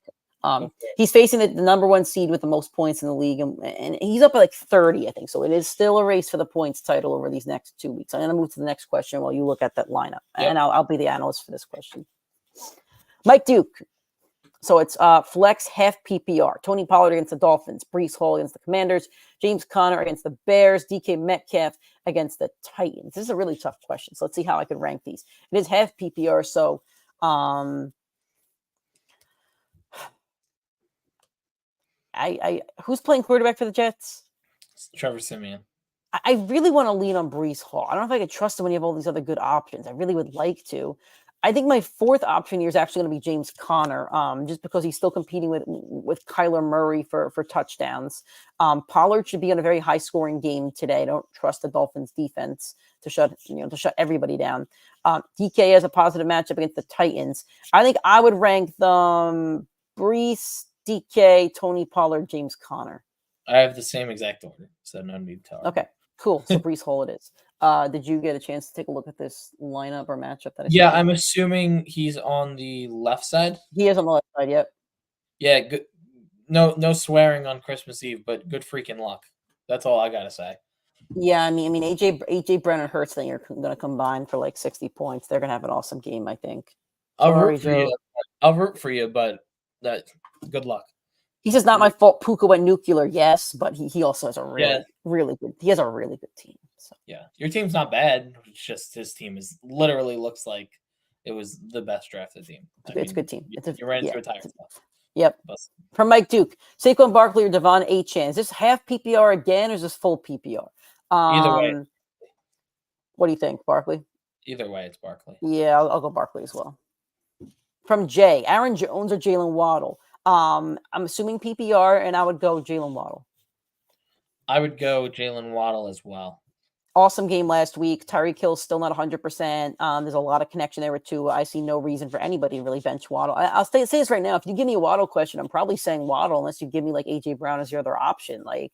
he's facing the number one seed with the most points in the league, and he's up at like 30, I think. So it is still a race for the points title over these next 2 weeks. I'm going to move to the next question while you look at that lineup, and I'll be the analyst for this question. Mike Duke. So it's flex half PPR. Tony Pollard against the Dolphins. Breece Hall against the Commanders. James Conner against the Bears. DK Metcalf against the Titans. This is a really tough question. So let's see how I could rank these. It is half PPR. So who's playing quarterback for the Jets? It's Trevor Siemian. I really want to lean on Breece Hall. I don't know if I could trust him when you have all these other good options. I really would like to. I think my fourth option here is actually going to be James Conner, just because he's still competing with Kyler Murray for touchdowns. Pollard should be on a very high scoring game today. I don't trust the Dolphins defense to shut everybody down. DK has a positive matchup against the Titans. I think I would rank them Breece, DK, Tony Pollard, James Conner. I have the same exact order, so no need to tell. Okay, cool. So Breece Hall it is. Did you get a chance to take a look at this lineup or matchup that I Yeah, I'm assuming he's on the left side. He is on the left side, yep. Yeah, good. No swearing on Christmas Eve, but good freaking luck. That's all I gotta say. Yeah, I mean, AJ Brown and Hurts thing are going to combine for like 60 points. They're going to have an awesome game, I think. I'll root for you, but good luck. He says, not my fault. Puka went nuclear, yes, but he also has a really good. He has a really good team. So. Yeah, your team's not bad. It's just his team literally looks like it was the best drafted team. It's a good team. You ran into a tire stuff. Yep. From Mike Duke, Saquon Barkley or Devon Achane. Is this half PPR again, or is this full PPR? Either way. What do you think, Barkley? Either way, it's Barkley. Yeah, I'll go Barkley as well. From Jay, Aaron Jones or Jalen Waddle? I'm assuming PPR, and I would go Jalen Waddle. I would go Jalen Waddle as well. Awesome game last week. Tyreek Hill's still not 100%. There's a lot of connection there with Tua. I see no reason for anybody to really bench Waddle. I'll say this right now. If you give me a Waddle question, I'm probably saying Waddle unless you give me like A.J. Brown as your other option. Like,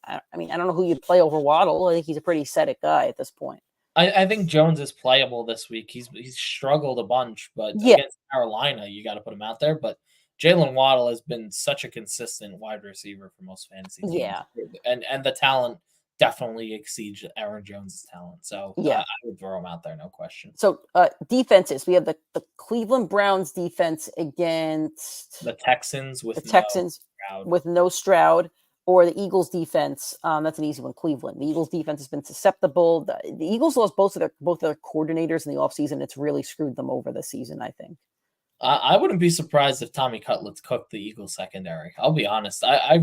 I mean, I don't know who you'd play over Waddle. I think he's a pretty static guy at this point. I think Jones is playable this week. He's struggled a bunch, but against Carolina, you got to put him out there. But Jalen Waddle has been such a consistent wide receiver for most fantasy teams. Yeah. And the talent definitely exceeds Aaron Jones' talent. So I would throw him out there, no question. So defenses, we have the Cleveland Browns defense against the Texans with no Stroud, or the Eagles defense. That's an easy one. Cleveland. The Eagles defense has been susceptible. The Eagles lost both of their coordinators in the offseason. It's really screwed them over this season, I think. I wouldn't be surprised if Tommy Cutlets cooked the Eagles secondary. I'll be honest. I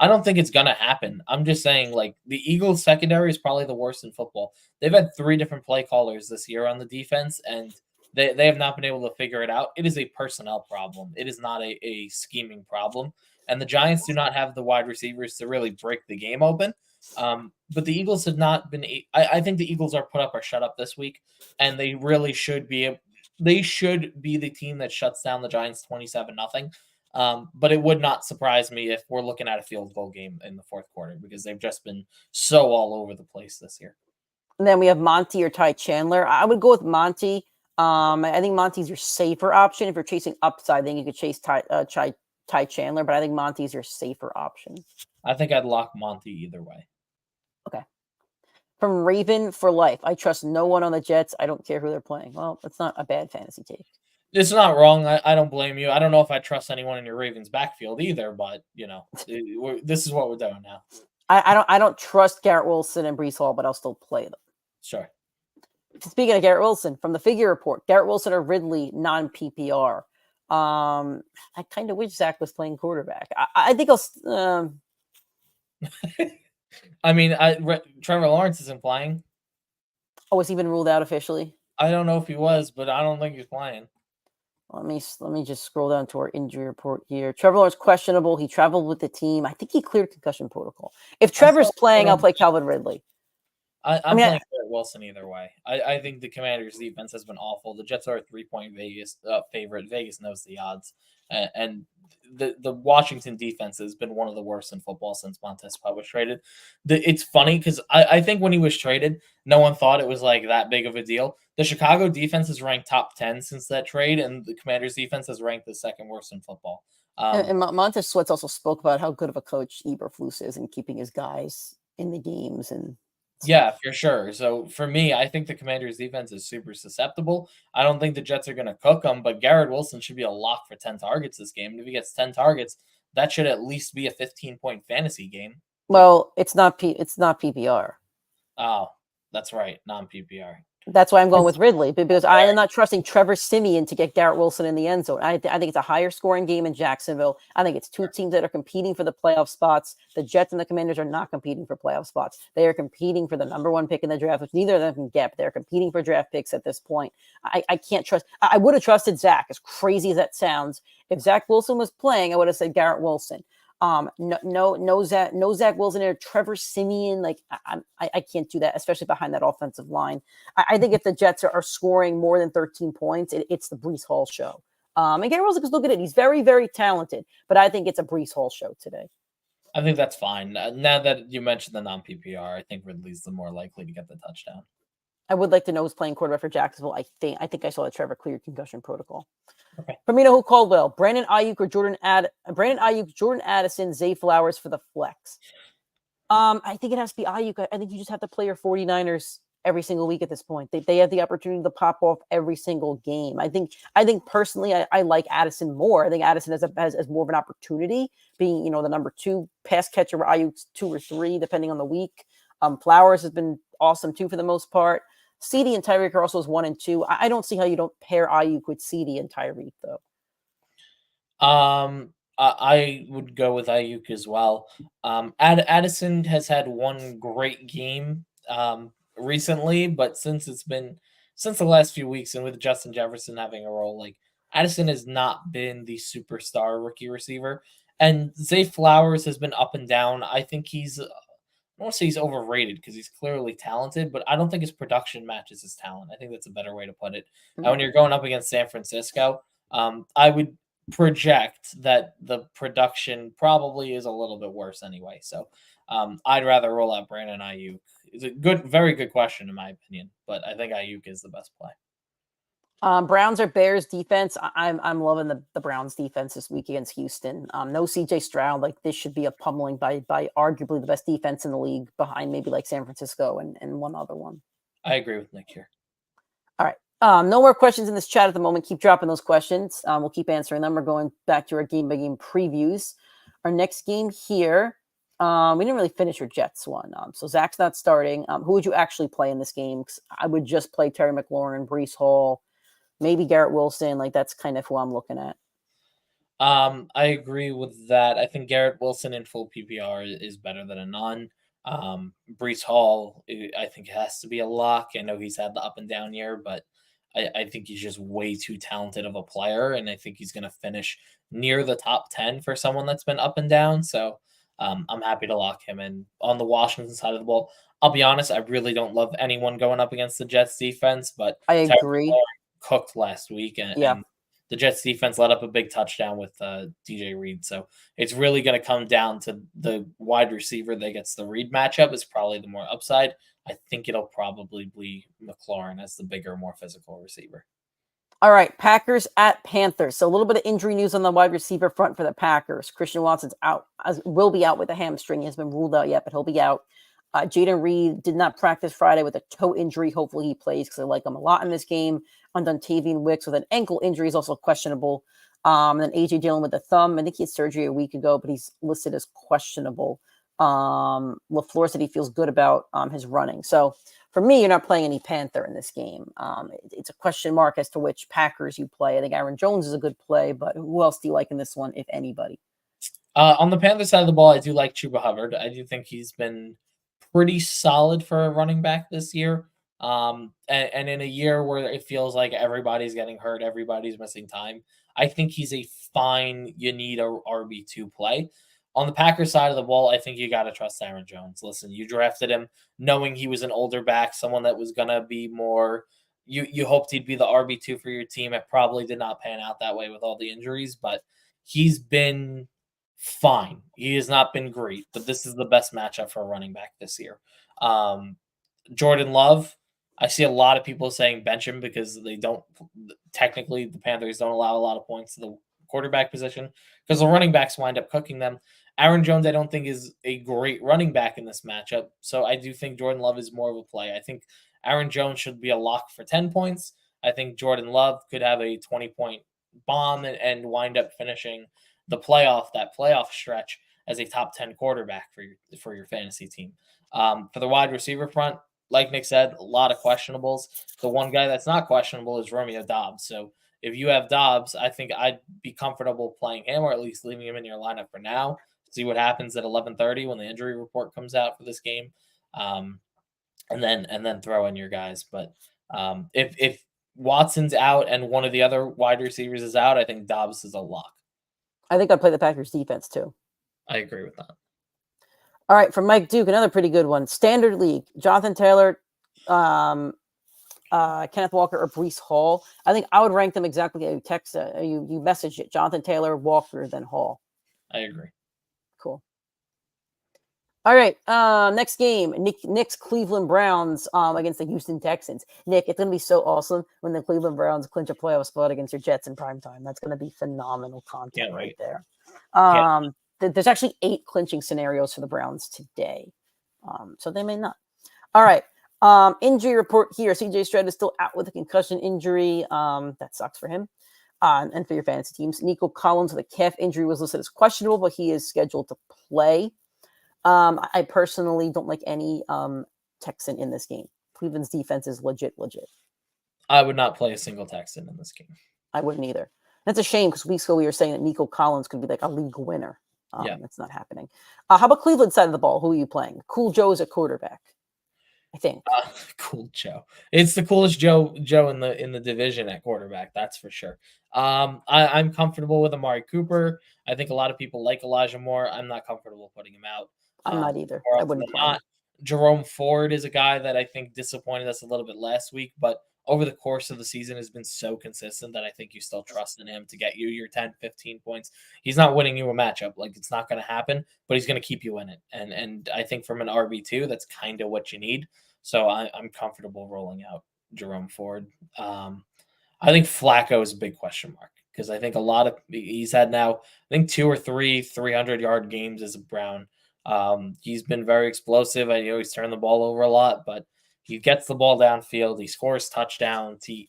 don't think it's going to happen. I'm just saying, like, the Eagles secondary is probably the worst in football. They've had 3 different play callers this year on the defense, and they have not been able to figure it out. It is a personnel problem. It is not a scheming problem. And the Giants do not have the wide receivers to really break the game open. But the Eagles have not been – I think the Eagles are put up or shut up this week, and they really should be – they should be the team that shuts down the Giants 27-0. But it would not surprise me if we're looking at a field goal game in the fourth quarter because they've just been so all over the place this year. And then we have Monty or Ty Chandler. I would go with Monty. I think Monty's your safer option. If you're chasing upside, then you could chase Ty Chandler, but I think Monty's your safer option. I think I'd lock Monty either way. Okay. From Raven for life. I trust no one on the Jets. I don't care who they're playing. Well, that's not a bad fantasy take. It's not wrong. I don't blame you. I don't know if I trust anyone in your Ravens backfield either, but this is what we're doing now. I don't trust Garrett Wilson and Breece Hall, but I'll still play them. Sure. Speaking of Garrett Wilson, from the figure report, Garrett Wilson or Ridley non-PPR. I kind of wish Zach was playing quarterback. I think I'll. I mean, Trevor Lawrence isn't playing. Oh, has he been ruled out officially? I don't know if he was, but I don't think he's playing. Let me just scroll down to our injury report here. Trevor Lawrence questionable. He traveled with the team. I think he cleared concussion protocol. If Trevor's playing, I'll play Calvin Ridley. I'm playing Garrett Wilson either way. I think the Commanders' defense has been awful. The Jets are a 3-point Vegas favorite. Vegas knows the odds, and the Washington defense has been one of the worst in football since Montez Sweat was traded. It's funny because I think when he was traded, no one thought it was like that big of a deal. The Chicago defense is ranked top 10 since that trade, and the Commanders defense is ranked the second worst in football. And Montez Sweat also spoke about how good of a coach Eberflus is in keeping his guys in the games and Yeah, for sure. So for me, I think the Commanders' defense is super susceptible. I don't think the Jets are going to cook them, but Garrett Wilson should be a lock for 10 targets this game. And if he gets 10 targets, that should at least be a 15-point fantasy game. Well, it's not PPR. Oh, that's right, non-PPR. That's why I'm going with Ridley, because I am not trusting Trevor Siemian to get Garrett Wilson in the end zone. I think it's a higher scoring game in Jacksonville. I think it's two teams that are competing for the playoff spots. The Jets and the Commanders are not competing for playoff spots. They are competing for the number one pick in the draft, which neither of them can get, but they're competing for draft picks at this point. I can't trust. I would have trusted Zach, as crazy as that sounds. If Zach Wilson was playing, I would have said Garrett Wilson. No Zach Wilson or Trevor Siemian. Like I can't do that, especially behind that offensive line. I think if the Jets are scoring more than 13 points, it's the Breece Hall show. And Garrett Wilson, because look at it, he's very, very talented, but I think it's a Breece Hall show today. I think that's fine. Now that you mentioned the non-PPR, I think Ridley's the more likely to get the touchdown. I would like to know who's playing quarterback for Jacksonville. I think I saw that Trevor cleared concussion protocol. Okay. For me, who Caldwell, Brandon Ayuk or Jordan Addison, Zay Flowers for the flex. I think it has to be Ayuk. I think you just have to play your 49ers every single week at this point. They have the opportunity to pop off every single game. I think personally, I like Addison more. I think Addison has more of an opportunity being, the number 2 pass catcher. Ayuk's 2 or 3, depending on the week. Flowers has been awesome too for the most part. CD and Tyreek are also 1 and 2. I don't see how you don't pair Ayuk with CD and Tyreek though. I would go with Ayuk as well. Addison has had one great game recently, but since the last few weeks, and with Justin Jefferson having a role, like Addison has not been the superstar rookie receiver, and Zay Flowers has been up and down. I think I don't want to say he's overrated because he's clearly talented, but I don't think his production matches his talent. I think that's a better way to put it. And when you're going up against San Francisco, I would project that the production probably is a little bit worse anyway. So I'd rather roll out Brandon Ayuk. It's a very good question in my opinion, but I think Ayuk is the best play. Browns or Bears defense. I'm loving the Browns defense this week against Houston. No CJ Stroud. Like this should be a pummeling by arguably the best defense in the league, behind maybe like San Francisco and one other one. I agree with Nick here. All right. No more questions in this chat at the moment. Keep dropping those questions. We'll keep answering them. We're going back to our game by game previews. Our next game here. We didn't really finish your Jets one. So Zach's not starting. Who would you actually play in this game? 'Cause I would just play Terry McLaurin, Breece Hall, maybe Garrett Wilson. Like that's kind of who I'm looking at. I agree with that. I think Garrett Wilson in full PPR is better than a non. Breece Hall, I think has to be a lock. I know he's had the up and down year, but I think he's just way too talented of a player, and I think he's going to finish near the top 10 for someone that's been up and down. So I'm happy to lock him in. On the Washington side of the ball, I'll be honest, I really don't love anyone going up against the Jets defense, but I agree. Cooked last week, and the Jets defense let up a big touchdown with DJ Reed. So it's really going to come down to the wide receiver that gets the Reed matchup is probably the more upside. I think it'll probably be McLaurin as the bigger, more physical receiver. All right, Packers at Panthers. So a little bit of injury news on the wide receiver front for the Packers. Christian Watson's out, will be out with a hamstring. He hasn't been ruled out yet, but he'll be out. Jaden Reed did not practice Friday with a toe injury. Hopefully he plays because I like him a lot in this game. And Dontavian Wicks with an ankle injury is also questionable. And then AJ Dillon with a thumb. I think he had surgery a week ago, but he's listed as questionable. LaFleur said he feels good about his running. So for me, you're not playing any Panther in this game. It's a question mark as to which Packers you play. I think Aaron Jones is a good play, but who else do you like in this one, if anybody? On the Panther side of the ball, I do like Chuba Hubbard. I do think he's been pretty solid for a running back this year. And in a year where it feels like everybody's getting hurt, everybody's missing time, I think he's a fine, you need a RB2 play. On the Packers side of the ball, I think you got to trust Aaron Jones. Listen, you drafted him knowing he was an older back, someone that was going to be more, you hoped he'd be the RB2 for your team. It probably did not pan out that way with all the injuries, but he's been fine. He has not been great, but this is the best matchup for a running back this year. Jordan Love, I see a lot of people saying bench him because they don't technically the Panthers don't allow a lot of points to the quarterback position because the running backs wind up cooking them. Aaron Jones, I don't think is a great running back in this matchup, so I do think Jordan Love is more of a play. I think Aaron Jones should be a lock for 10 points. I think Jordan Love could have a 20-point bomb and wind up finishing the playoff stretch as a top 10 quarterback for your fantasy team. For the wide receiver front, like Nick said, a lot of questionables. The one guy that's not questionable is Romeo Doubs. So if you have Doubs, I think I'd be comfortable playing him or at least leaving him in your lineup for now. See what happens at 11:30 when the injury report comes out for this game, and then throw in your guys. But if Watson's out and one of the other wide receivers is out, I think Doubs is a lock. I think I'd play the Packers defense too. I agree with that. All right, from Mike Duke, another pretty good one. Standard League, Jonathan Taylor, Kenneth Walker, or Breece Hall. I think I would rank them exactly. You messaged it. Jonathan Taylor, Walker, then Hall. I agree. Cool. All right, next game, Nick's Cleveland Browns against the Houston Texans. Nick, it's going to be so awesome when the Cleveland Browns clinch a playoff spot against your Jets in primetime. That's going to be phenomenal content right there. There's actually 8 clinching scenarios for the Browns today, so they may not. All right, injury report here. CJ Stroud is still out with a concussion injury. That sucks for him. And for your fantasy teams, Nico Collins with a calf injury was listed as questionable, but he is scheduled to play. I personally don't like any Texan in this game. Cleveland's defense is legit. I would not play a single Texan in this game. I wouldn't either. That's a shame because weeks ago we were saying that Nico Collins could be like a league winner. That's not happening. How about Cleveland side of the ball? Who are you playing? Cool Joe's a quarterback, I think. Cool Joe. It's the coolest Joe in the division at quarterback. That's for sure. I'm comfortable with Amari Cooper. I think a lot of people like Elijah Moore. I'm not comfortable putting him out. I'm not either. I wouldn't play him. Jerome Ford is a guy that I think disappointed us a little bit last week, but over the course of the season has been so consistent that I think you still trust in him to get you your 10, 15 points. He's not winning you a matchup. Like, it's not going to happen, but he's going to keep you in it. And I think from an RB2, that's kind of what you need. So I'm comfortable rolling out Jerome Ford. I think Flacco is a big question mark because I think he's had now, I think 2 or 3 300-yard games as a Brown. He's been very explosive. I know he's turned the ball over a lot, but he gets the ball downfield. He scores touchdowns. He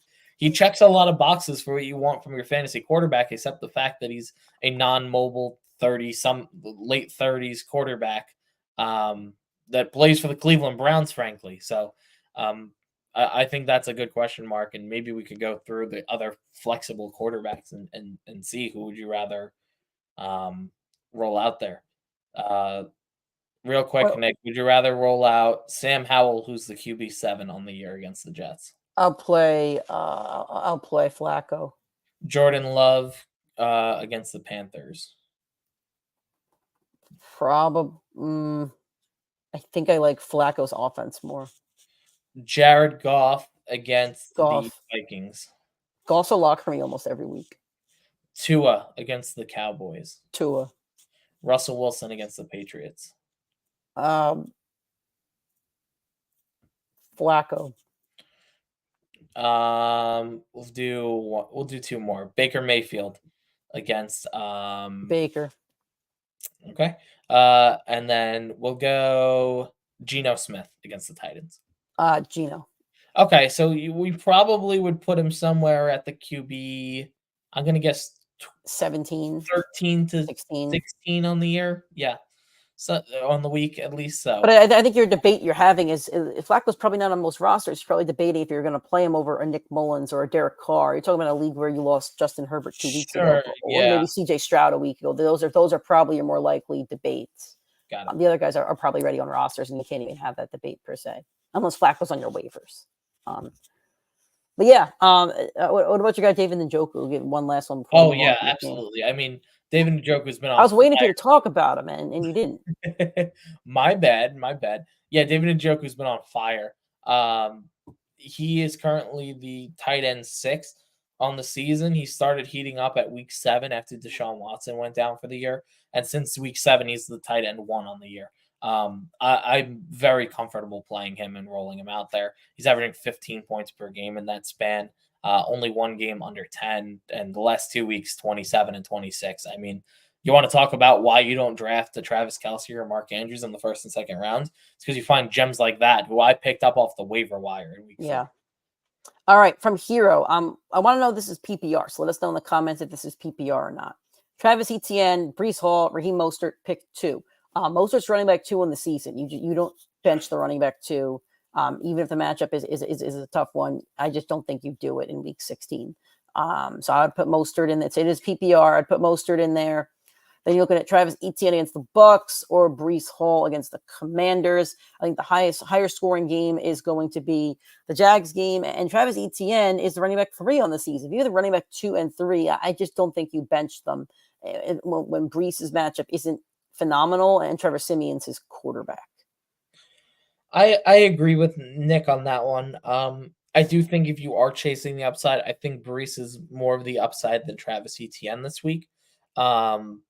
checks a lot of boxes for what you want from your fantasy quarterback, except the fact that he's a non-mobile late 30s quarterback that plays for the Cleveland Browns, frankly. So I think that's a good question mark, and maybe we could go through the other flexible quarterbacks and see who would you rather roll out there. Real quick, Nick, would you rather roll out Sam Howell, who's the QB7 on the year against the Jets? I'll play Flacco. Jordan Love against the Panthers. Probably. I think I like Flacco's offense more. Jared Goff against the Vikings. Goff's a lock for me almost every week. Tua against the Cowboys. Tua. Russell Wilson against the Patriots. Flacco. We'll do 2 more. Baker Mayfield against Baker. Okay. And then we'll go Geno Smith against the Titans. Geno. Okay, so we probably would put him somewhere at the QB. I'm gonna guess 17, 13 to 16 on the year. Yeah. So on the week at least. So, but I think your debate you're having is if Flacco's probably not on most rosters. You're probably debating if you're going to play him over a Nick Mullins or a Derek Carr. You're talking about a league where you lost Justin Herbert 2 weeks ago, or maybe CJ Stroud a week ago. Those are probably your more likely debates. Got it. The other guys are probably ready on rosters, and you can't even have that debate per se, unless Flacco's on your waivers. But yeah, what about your guy David Njoku? We'll get one last one. Oh yeah, absolutely. I mean, David Njoku's been on. I was waiting for you to talk about him, and you didn't. My bad. Yeah, David Njoku's been on fire. He is currently the tight end 6. on the season. He started heating up at week 7 after Deshaun Watson went down for the year. And since week 7, he's the tight end 1 on the year. I'm very comfortable playing him and rolling him out there. He's averaging 15 points per game in that span. Only one game under 10, and the last 2 weeks, 27 and 26. I mean, you want to talk about why you don't draft a Travis Kelce or Mark Andrews in the first and second rounds? It's because you find gems like that, who I picked up off the waiver wire in week 4. All right, from Hero. I want to know if this is PPR, so let us know in the comments if this is PPR or not. Travis Etienne, Breece Hall, Raheem Mostert, pick 2. Mostert's running back 2 in the season. You don't bench the running back 2, even if the matchup is a tough one. I just don't think you do it in week 16. So I would put Mostert in. It is PPR. I'd put Mostert in there. Then you're looking at Travis Etienne against the Bucks or Breece Hall against the Commanders. I think the higher scoring game is going to be the Jags game. And Travis Etienne is the running back 3 on the season. If you're the running back 2 and 3, I just don't think you bench them when Breece's matchup isn't phenomenal and Trevor Simeon's his quarterback. I agree with Nick on that one. I do think if you are chasing the upside, I think Breece is more of the upside than Travis Etienne this week. I'm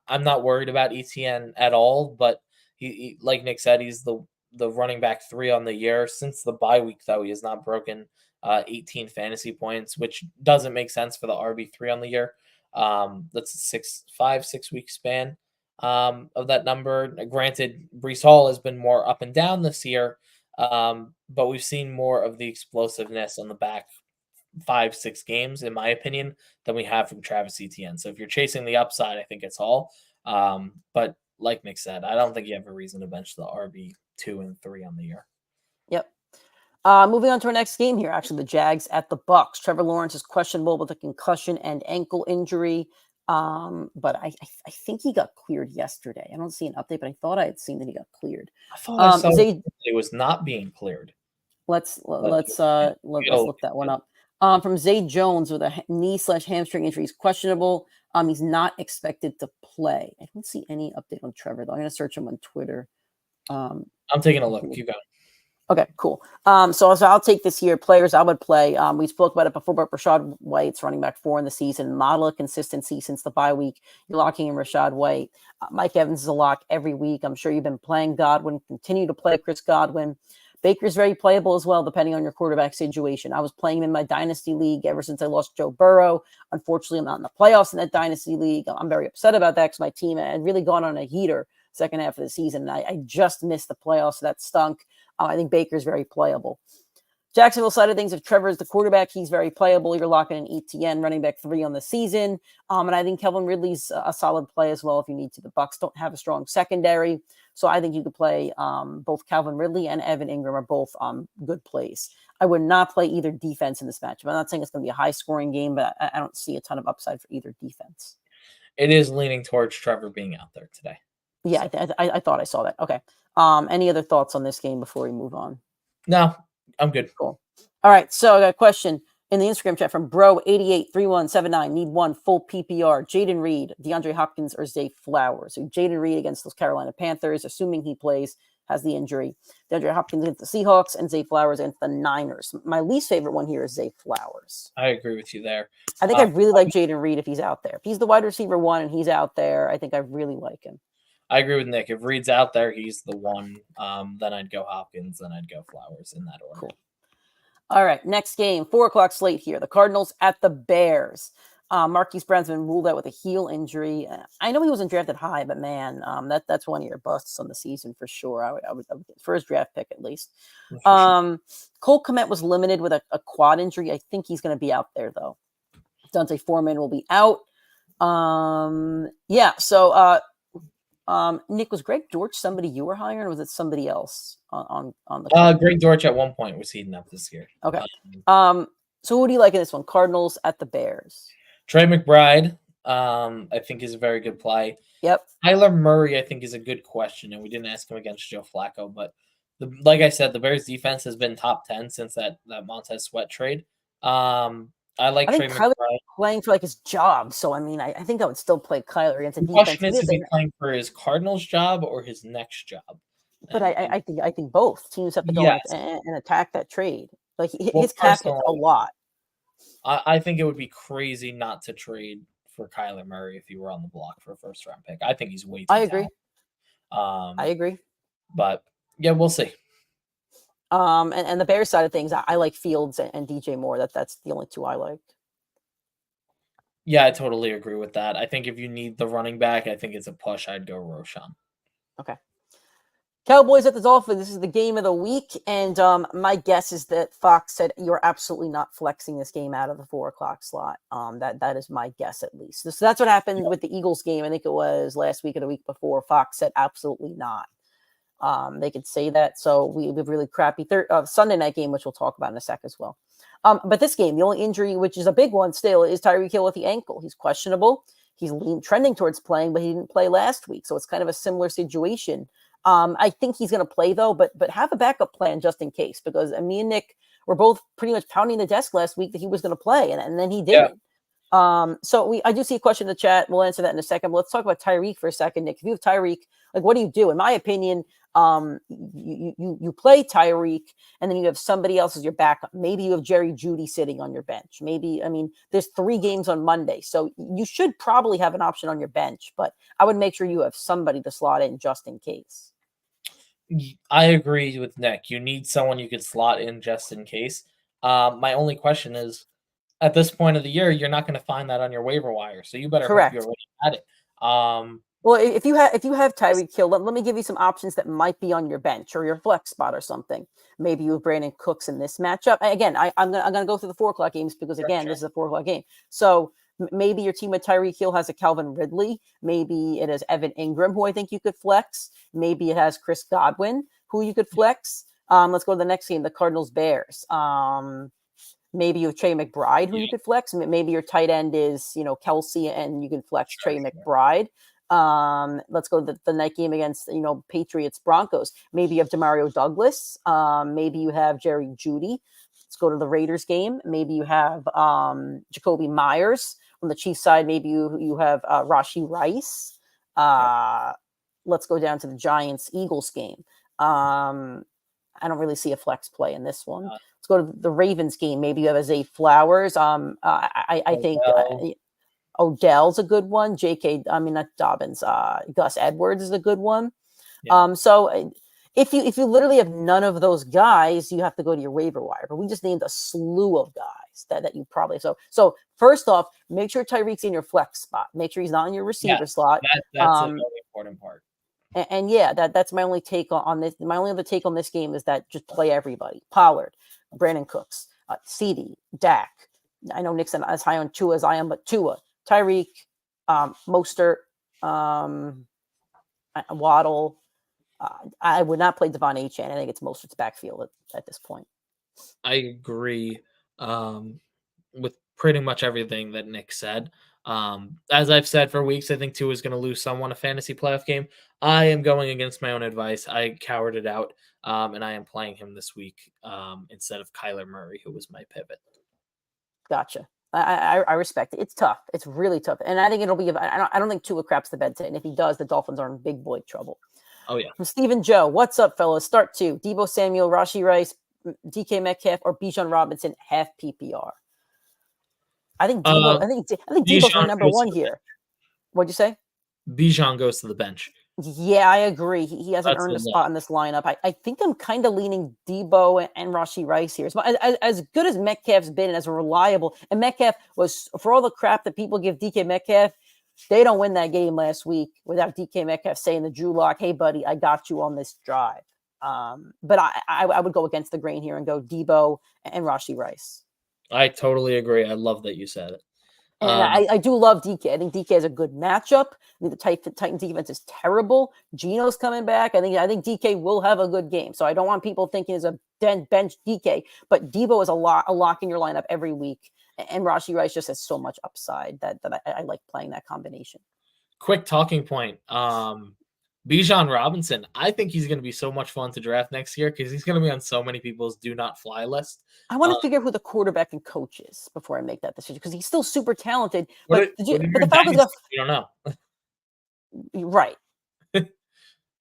not worried about Etienne at all, but he like Nick said, he's the running back 3 on the year. Since the bye week, though, he has not broken 18 fantasy points, which doesn't make sense for the RB3 on the year. That's a 6 week span of that number. Granted, Breece Hall has been more up and down this year, but we've seen more of the explosiveness on the back 5-6 games, in my opinion, than we have from Travis Etienne. So if you're chasing the upside, I think it's Hall. But like Nick said, I don't think you have a reason to bench the RB2 and 3 on the year. Yep. Moving on to our next game here, actually, the Jags at the Bucks. Trevor Lawrence is questionable with a concussion and ankle injury. But I think he got cleared yesterday. I don't see an update, but I thought I had seen that he got cleared. I thought I saw it was not being cleared. Let's look that one up. From Zay Jones with a knee/hamstring injury. He's questionable. He's not expected to play. I don't see any update on Trevor, though. I'm going to search him on Twitter. I'm taking a look. Keep going. Okay, cool. So I'll take this here. Players I would play. We spoke about it before, but Rachaad White's running back 4 in the season. Model of consistency since the bye week. You're locking in Rachaad White. Mike Evans is a lock every week. I'm sure you've been playing Godwin. Continue to play Chris Godwin. Baker's very playable as well, depending on your quarterback situation. I was playing him in my dynasty league ever since I lost Joe Burrow. Unfortunately, I'm not in the playoffs in that dynasty league. I'm very upset about that because my team had really gone on a heater second half of the season. And I just missed the playoffs, so that stunk. I think Baker's very playable. Jacksonville side of things, if Trevor is the quarterback, he's very playable. You're locking in Etienne, running back 3 on the season. And I think Kelvin Ridley's a solid play as well if you need to. The Bucs don't have a strong secondary. So I think you could play both Calvin Ridley and Evan Ingram are both good plays. I would not play either defense in this matchup. I'm not saying it's going to be a high-scoring game, but I don't see a ton of upside for either defense. It is leaning towards Trevor being out there today. Yeah, I thought I saw that. Okay. Any other thoughts on this game before we move on? No, I'm good. Cool. All right, so I got a question in the Instagram chat from Bro883179. Need one full PPR. Jaden Reed, DeAndre Hopkins, or Zay Flowers. So Jaden Reed against those Carolina Panthers, assuming he plays, has the injury. DeAndre Hopkins against the Seahawks and Zay Flowers against the Niners. My least favorite one here is Zay Flowers. I agree with you there. I think I really like Jaden Reed if he's out there. If he's the wide receiver 1 and he's out there, I think I really like him. I agree with Nick. If Reed's out there, he's the one. Then I'd go Hopkins, then I'd go Flowers in that order. Cool. All right, next game, 4:00 slate here. The Cardinals at the Bears. Marquise Brown's been ruled out with a heel injury. I know he wasn't drafted high, but man, that's one of your busts on the season for sure. I would first draft pick at least. Sure. Cole Kmet was limited with a quad injury. I think he's going to be out there though. Dante Foreman will be out. Nick, was Greg Dortch somebody you were hiring, or was it somebody else on the? Greg Dortch at one point was heating up this year. Okay. So who do you like in this one? Cardinals at the Bears. Trey McBride, I think is a very good play. Yep. Kyler Murray, I think, is a good question, and we didn't ask him against Joe Flacco, but like I said, the Bears defense has been top 10 since that Montez Sweat trade. I like Trey McBride playing for like his job. So, I mean, I think I would still play Kyler against a defense. The question is he playing for his Cardinals job or his next job? But I think both teams have to go and attack that trade. Like his cap hits a lot. I think it would be crazy not to trade for Kyler Murray if you were on the block for a first round pick. I think he's way too I agree. talented. I agree. But yeah, we'll see. And the Bears side of things, I like Fields and DJ Moore. That's the only two I like. Yeah, I totally agree with that. I think if you need the running back, I think it's a push. I'd go Roshan. Okay. Cowboys at the Dolphins. This is the game of the week, and my guess is that Fox said you're absolutely not flexing this game out of the 4:00 slot. That is my guess at least. So that's what happened with the Eagles game. I think it was last week or the week before. Fox said absolutely not. They could say that. So we have really crappy Sunday night game, which we'll talk about in a sec as well. But this game, the only injury, which is a big one still, is Tyreek Hill with the ankle. He's questionable. He's trending towards playing, but he didn't play last week. So it's kind of a similar situation. I think he's going to play though, but have a backup plan just in case, because me and Nick were both pretty much pounding the desk last week that he was going to play, and then he didn't. So I do see a question in the chat. We'll answer that in a second. But let's talk about Tyreek for a second, Nick. If you have Tyreek, like, what do you do? In my opinion, you play Tyreek, and then you have somebody else as your backup. Maybe you have Jerry Jeudy sitting on your bench. Maybe, I mean, there's 3 games on Monday, so you should probably have an option on your bench. But I would make sure you have somebody to slot in just in case. I agree with Nick. You need someone you could slot in just in case. My only question is, at this point of the year, you're not going to find that on your waiver wire, so you better hope you already had it. Well, if you have Tyreek Hill, let me give you some options that might be on your bench or your flex spot or something. Maybe you have Brandon Cooks in this matchup. Again, I'm gonna go through the 4:00 games because again, this is a 4:00 game. So maybe your team with Tyreek Hill has a Calvin Ridley. Maybe it has Evan Ingram, who I think you could flex. Maybe it has Chris Godwin, who you could flex. Let's go to the next game, the Cardinals Bears. Maybe you have Trey McBride, who you could flex. Maybe your tight end is, Kelsey, and you can flex Trey McBride. Let's go to the night game against, Patriots Broncos. Maybe you have Demario Douglas. Maybe you have Jerry Jeudy. Let's go to the Raiders game. Maybe you have Jacoby Myers. On the Chiefs side, maybe you have Rashee Rice. Let's go down to the Giants Eagles game. I don't really see a flex play in this one. Let's go to the Ravens game. Maybe you have Zay Flowers. I think Odell's a good one. Not Dobbins. Gus Edwards is a good one. Yeah. So if you literally have none of those guys, you have to go to your waiver wire. But we just named a slew of guys that you probably so first off, make sure Tyreek's in your flex spot. Make sure he's not in your receiver slot. That's a very important part. And that's my only take on this. My only other take on this game is that just play everybody. Pollard, Brandon Cooks, CD, Dak. I know Nick's as high on Tua as I am, but Tua, Tyreek, Mostert, Waddle. I would not play Devon Achane. I think it's Mostert's backfield at this point. I agree with pretty much everything that Nick said. As I've said for weeks, I think Tua is going to lose someone a fantasy playoff game. I am going against my own advice. I cowered it out, and I am playing him this week instead of Kyler Murray, who was my pivot. Gotcha. I respect it. It's tough. It's really tough, and I think it'll be. I don't think Tua craps the bed today, and if he does, the Dolphins are in big boy trouble. Oh yeah. From Stephen Joe, what's up, fellas? Start 2. Deebo Samuel, Rashee Rice, DK Metcalf, or Bijan Robinson half PPR. I think Deebo. I think Deebo's my number 1 here. What'd you say? Bijan goes to the bench. Yeah, I agree. He hasn't earned a spot in this lineup. I think I'm kind of leaning Deebo and Rashee Rice here. So as good as Metcalf's been and as reliable, and Metcalf was, for all the crap that people give DK Metcalf, they don't win that game last week without DK Metcalf saying to Drew Lock, "Hey, buddy, I got you on this drive." But I would go against the grain here and go Deebo and Rashee Rice. I totally agree. I love that you said it. And I do love DK. I think DK is a good matchup. I think the Titans defense is terrible. Geno's coming back. I think DK will have a good game. So I don't want people thinking it's a bench DK. But Deebo is a lock in your lineup every week. And Rashee Rice just has so much upside that I like playing that combination. Quick talking point. Bijan Robinson, I think he's going to be so much fun to draft next year because he's going to be on so many people's do not fly list. I want to figure out who the quarterback and coach is before I make that decision because he's still super talented. But the Falcons you don't know. Right.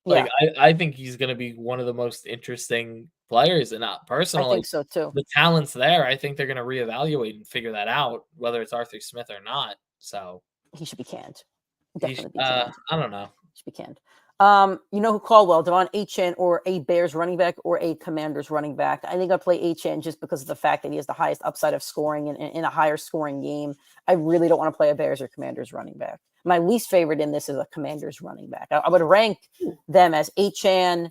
Like, Yeah, I think he's gonna be one of the most interesting players, and, I personally, think so too. the talent's there. I think they're gonna reevaluate and figure that out, whether it's Arthur Smith or not. So, He should be canned. he's Definitely be canned. I don't know. Should be canned. You know who Caldwell, Devon Achane, or a Bears running back or a Commanders running back? I think I'd play Achane just because of the fact that he has the highest upside of scoring in a higher scoring game. I really don't want to play a Bears or Commanders running back. My least favorite in this is a Commanders running back. I would rank them as Achane,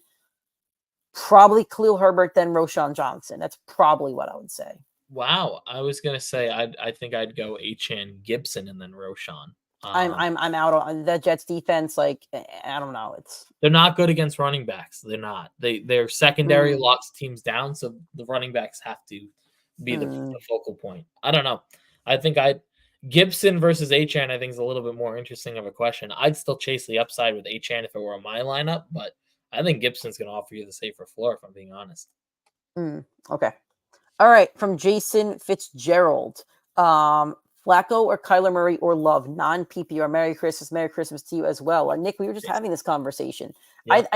probably Khalil Herbert, then Roshan Johnson. That's probably what I would say. Wow, I was gonna say I think I'd go Achan Gibson and then Roshan. I'm out on that Jets defense. Like, I don't know. They're not good against running backs. They're not. Their secondary Mm. locks teams down, so the running backs have to be the focal point. I don't know. I think Gibson versus Achan, I think, is a little bit more interesting of a question. I'd still chase the upside with Achan if it were my lineup, but I think Gibson's going to offer you the safer floor, if I'm being honest. Okay. All right. From Jason Fitzgerald. Flacco or Kyler Murray or Love, non-PPR. Merry Christmas. Merry Christmas to you as well. Nick, we were just having this conversation. Yeah.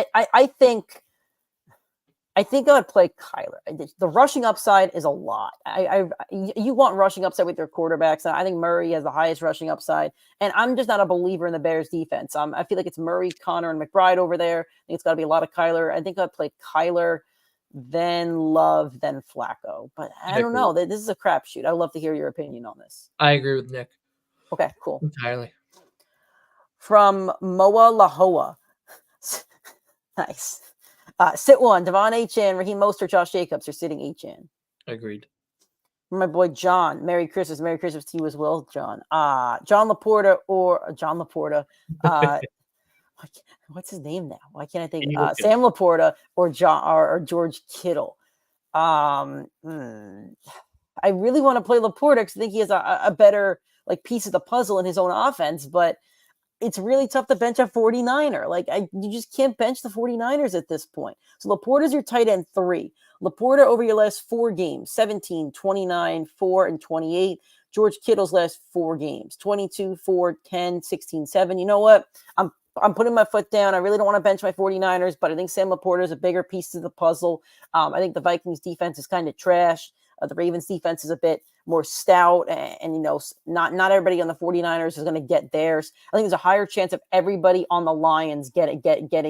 I think I would play Kyler. The rushing upside is a lot. You want rushing upside with your quarterbacks. I think Murray has the highest rushing upside, and I'm just not a believer in the Bears defense. I feel like it's Murray, Connor, and McBride over there. I think it's got to be a lot of Kyler. I think I'd play Kyler, then Love, then Flacco. But I don't know. This is a crapshoot. I'd love to hear your opinion on this. I agree with Nick. Okay, cool. Entirely. From Moa Lahoa. Nice. Sit one, Devon Achane, Raheem Mostert, Josh Jacobs are sitting Achane. Agreed. My boy John, Merry Christmas. Merry Christmas to you as well, John. John Laporta or John Laporta. What's his name now? Why can't I think? Sam Laporta or George Kittle. I really want to play Laporta because I think he has a better like piece of the puzzle in his own offense, but it's really tough to bench a 49er. Like, you just can't bench the 49ers at this point. So Laporta's your tight end 3. Laporta over your last 4 games, 17, 29, 4, and 28. George Kittle's last 4 games, 22, 4, 10, 16, 7. You know what? I'm putting my foot down. I really don't want to bench my 49ers, but I think Sam Laporta is a bigger piece of the puzzle. I think the Vikings defense is kind of trash. The Ravens defense is a bit more stout, and not everybody on the 49ers is going to get theirs. I think there's a higher chance of everybody on the Lions getting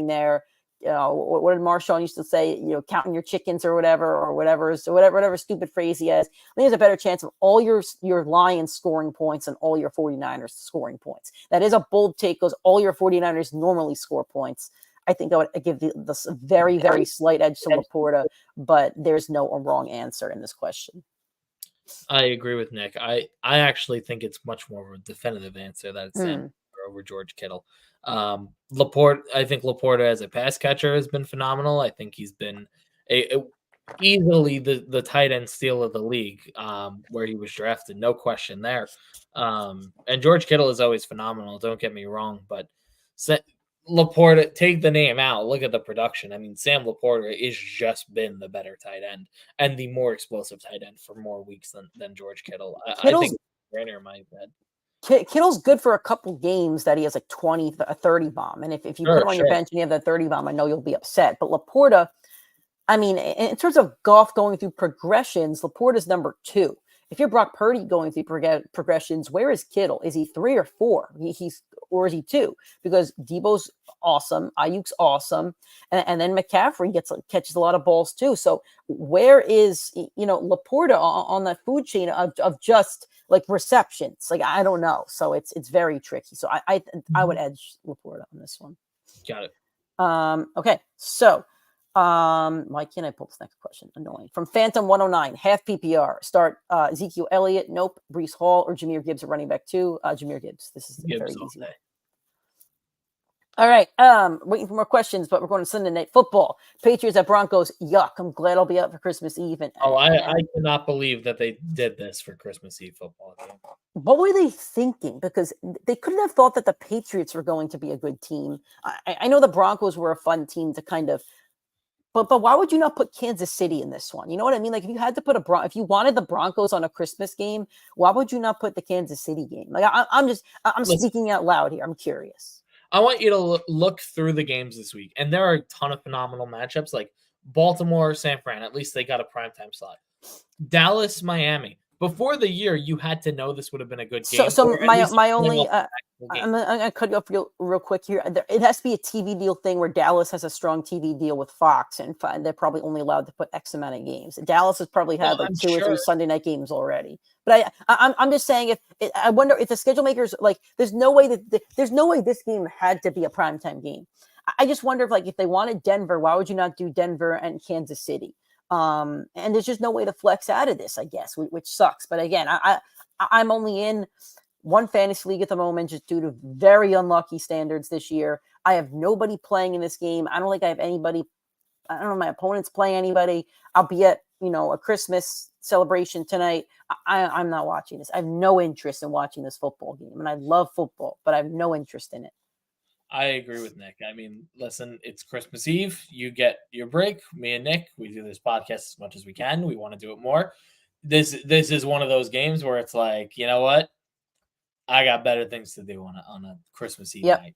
there. What did Marshawn used to say? Counting your chickens or whatever stupid phrase he has. I think there's a better chance of all your Lions scoring points and all your 49ers scoring points. That is a bold take, because all your 49ers normally score points. I think I would give this very, very slight edge to Laporta, but there's no wrong answer in this question. I agree with Nick. I actually think it's much more of a definitive answer that it's Sam over George Kittle. Laporta, I think Laporta as a pass catcher has been phenomenal. I think he's been easily the tight end steal of the league, where he was drafted, no question there. And George Kittle is always phenomenal. Don't get me wrong, but Laporta, take the name out, look at the production. I mean, Sam Laporta has just been the better tight end and the more explosive tight end for more weeks than George Kittle. I think Rainer might have. Kittle's good for a couple games that he has a 20, a 30 bomb. And if you put him on your bench and you have that 30 bomb, I know you'll be upset. But Laporta, I mean, in terms of Goff going through progressions, Laporta's number 2. If you're Brock Purdy going through progressions, where is Kittle? Is he 3 or 4? Or is he 2? Because Debo's awesome, Ayuk's awesome, and then McCaffrey catches a lot of balls too. So where is Laporta on that food chain of just like receptions? Like, I don't know. So it's very tricky. So I would edge Laporta on this one. Got it. Okay, so. Why can't I pull this next question? Annoying. From Phantom 109, half PPR. Start Ezekiel Elliott, nope. Breece Hall or Jahmyr Gibbs at running back 2. Jahmyr Gibbs. This is very easy. All right. Waiting for more questions, but we're going to Sunday Night Football. Patriots at Broncos. Yuck. I'm glad I'll be out for Christmas Eve. I cannot believe that they did this for Christmas Eve football game. What were they thinking? Because they couldn't have thought that the Patriots were going to be a good team. I know the Broncos were a fun team to kind of. But why would you not put Kansas City in this one? You know what I mean? Like, if you had to put if you wanted the Broncos on a Christmas game, why would you not put the Kansas City game? Like, I'm speaking out loud here. I'm curious. I want you to look through the games this week, and there are a ton of phenomenal matchups like Baltimore, San Fran. At least they got a primetime slot. Dallas, Miami. Before the year, you had to know this would have been a good game. So my only game. I'm gonna cut you off real quick here. It has to be a TV deal thing where Dallas has a strong TV deal with Fox, and they're probably only allowed to put X amount of games. Dallas has probably had like two or three Sunday night games already. But I'm just saying, I wonder if the schedule makers like, there's no way this game had to be a primetime game. I just wonder if they wanted Denver, why would you not do Denver and Kansas City? And there's just no way to flex out of this, I guess, which sucks. But again, I'm only in one fantasy league at the moment, just due to very unlucky standards this year. I have nobody playing in this game. I don't think I have anybody. I don't know my opponent's playing anybody. I'll be at a Christmas celebration tonight. I'm not watching this. I have no interest in watching this football game, and I love football, but I have no interest in it. I agree with Nick. I mean, listen, it's Christmas Eve. You get your break. Me and Nick, we do this podcast as much as we can. We want to do it more. This is one of those games where it's like, you know what? I got better things to do on a Christmas Eve night.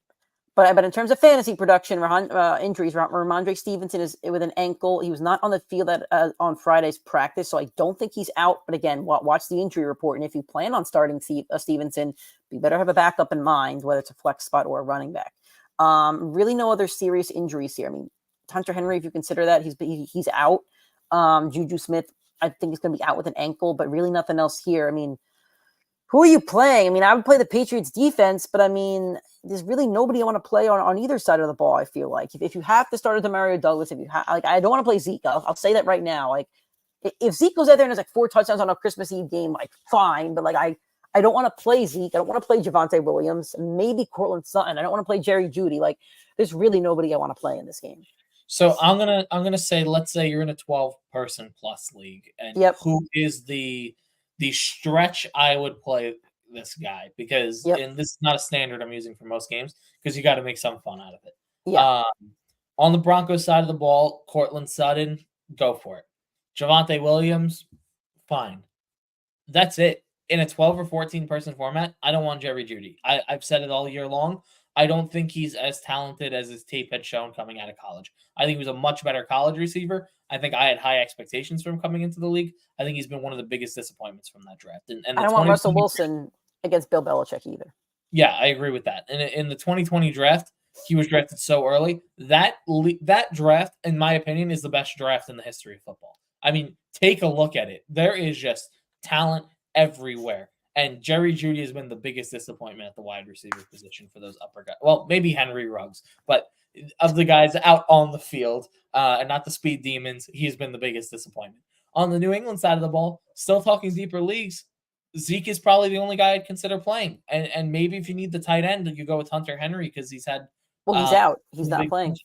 But in terms of fantasy production, injuries, Ramondre Stevenson is with an ankle. He was not on the field on Friday's practice, so I don't think he's out. But again, watch the injury report. And if you plan on starting Stevenson, you better have a backup in mind, whether it's a flex spot or a running back. Really no other serious injuries here. I mean, Hunter Henry, if you consider that, he's out. Juju Smith, I think he's going to be out with an ankle, but really nothing else here. I mean, who are you playing? I mean, I would play the Patriots defense, but I mean, there's really nobody I want to play on either side of the ball. I feel like if you have to start with Demario Douglas, I don't want to play Zeke. I'll say that right now. Like, if Zeke goes out there and has like 4 touchdowns on a Christmas Eve game, like fine, but like I don't want to play Zeke. I don't want to play Javonte Williams. Maybe Cortland Sutton. I don't want to play Jerry Jeudy. Like, there's really nobody I want to play in this game. So I'm gonna say, let's say you're in a 12-person plus league, and who is the stretch I would play this guy, because and this is not a standard I'm using for most games, because you got to make some fun out of it. On the Broncos side of the ball, Cortland Sutton, go for it. Javonte Williams, fine. That's it. In a 12 or 14-person format, I don't want Jerry Jeudy. I've said it all year long. I don't think he's as talented as his tape had shown coming out of college. I think he was a much better college receiver. I think I had high expectations for him coming into the league. I think he's been one of the biggest disappointments from that draft. And I don't want Russell Wilson against Bill Belichick either. Yeah, I agree with that. And in the 2020 draft, he was drafted so early. That draft, in my opinion, is the best draft in the history of football. I mean, take a look at it. There is just talent everywhere. And Jerry Jeudy has been the biggest disappointment at the wide receiver position for those upper guys. Well, maybe Henry Ruggs, but of the guys out on the field and not the speed demons, he's been the biggest disappointment. On the New England side of the ball, still talking deeper leagues, Zeke is probably the only guy I'd consider playing. And maybe if you need the tight end, you go with Hunter Henry because he's had... Well, he's out. He's not playing.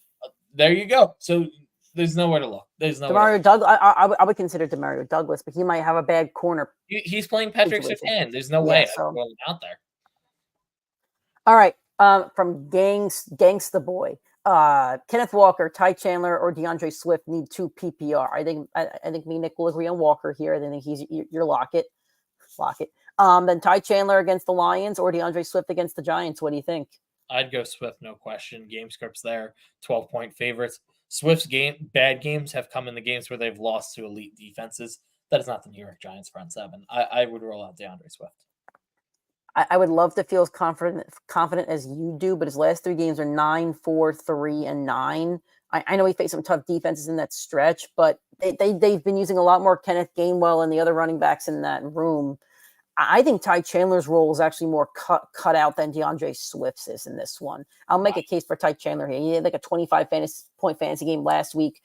There you go. So there's nowhere to look. Demario Douglas. I would consider Demario Douglas, but he might have a bad corner. He's playing Patrick Surtain. There's no way I'm going out there. All right. From Gangsta Boy, Kenneth Walker, Ty Chandler, or DeAndre Swift need 2 PPR. I think me and Nick will agree on Walker here. I think he's your lock it. Then Ty Chandler against the Lions or DeAndre Swift against the Giants. What do you think? I'd go Swift, no question. Game script's there. 12-point favorites. Swift's bad games have come in the games where they've lost to elite defenses. That is not the New York Giants front seven. I would roll out DeAndre Swift. I would love to feel as confident as you do, but his last 3 games are 9, 4, 3, and 9. I know he faced some tough defenses in that stretch, but they've been using a lot more Kenneth Gainwell and the other running backs in that room. I think Ty Chandler's role is actually more cut out than DeAndre Swift's is in this one. I'll make a case for Ty Chandler here. He had like a 25-point fantasy game last week.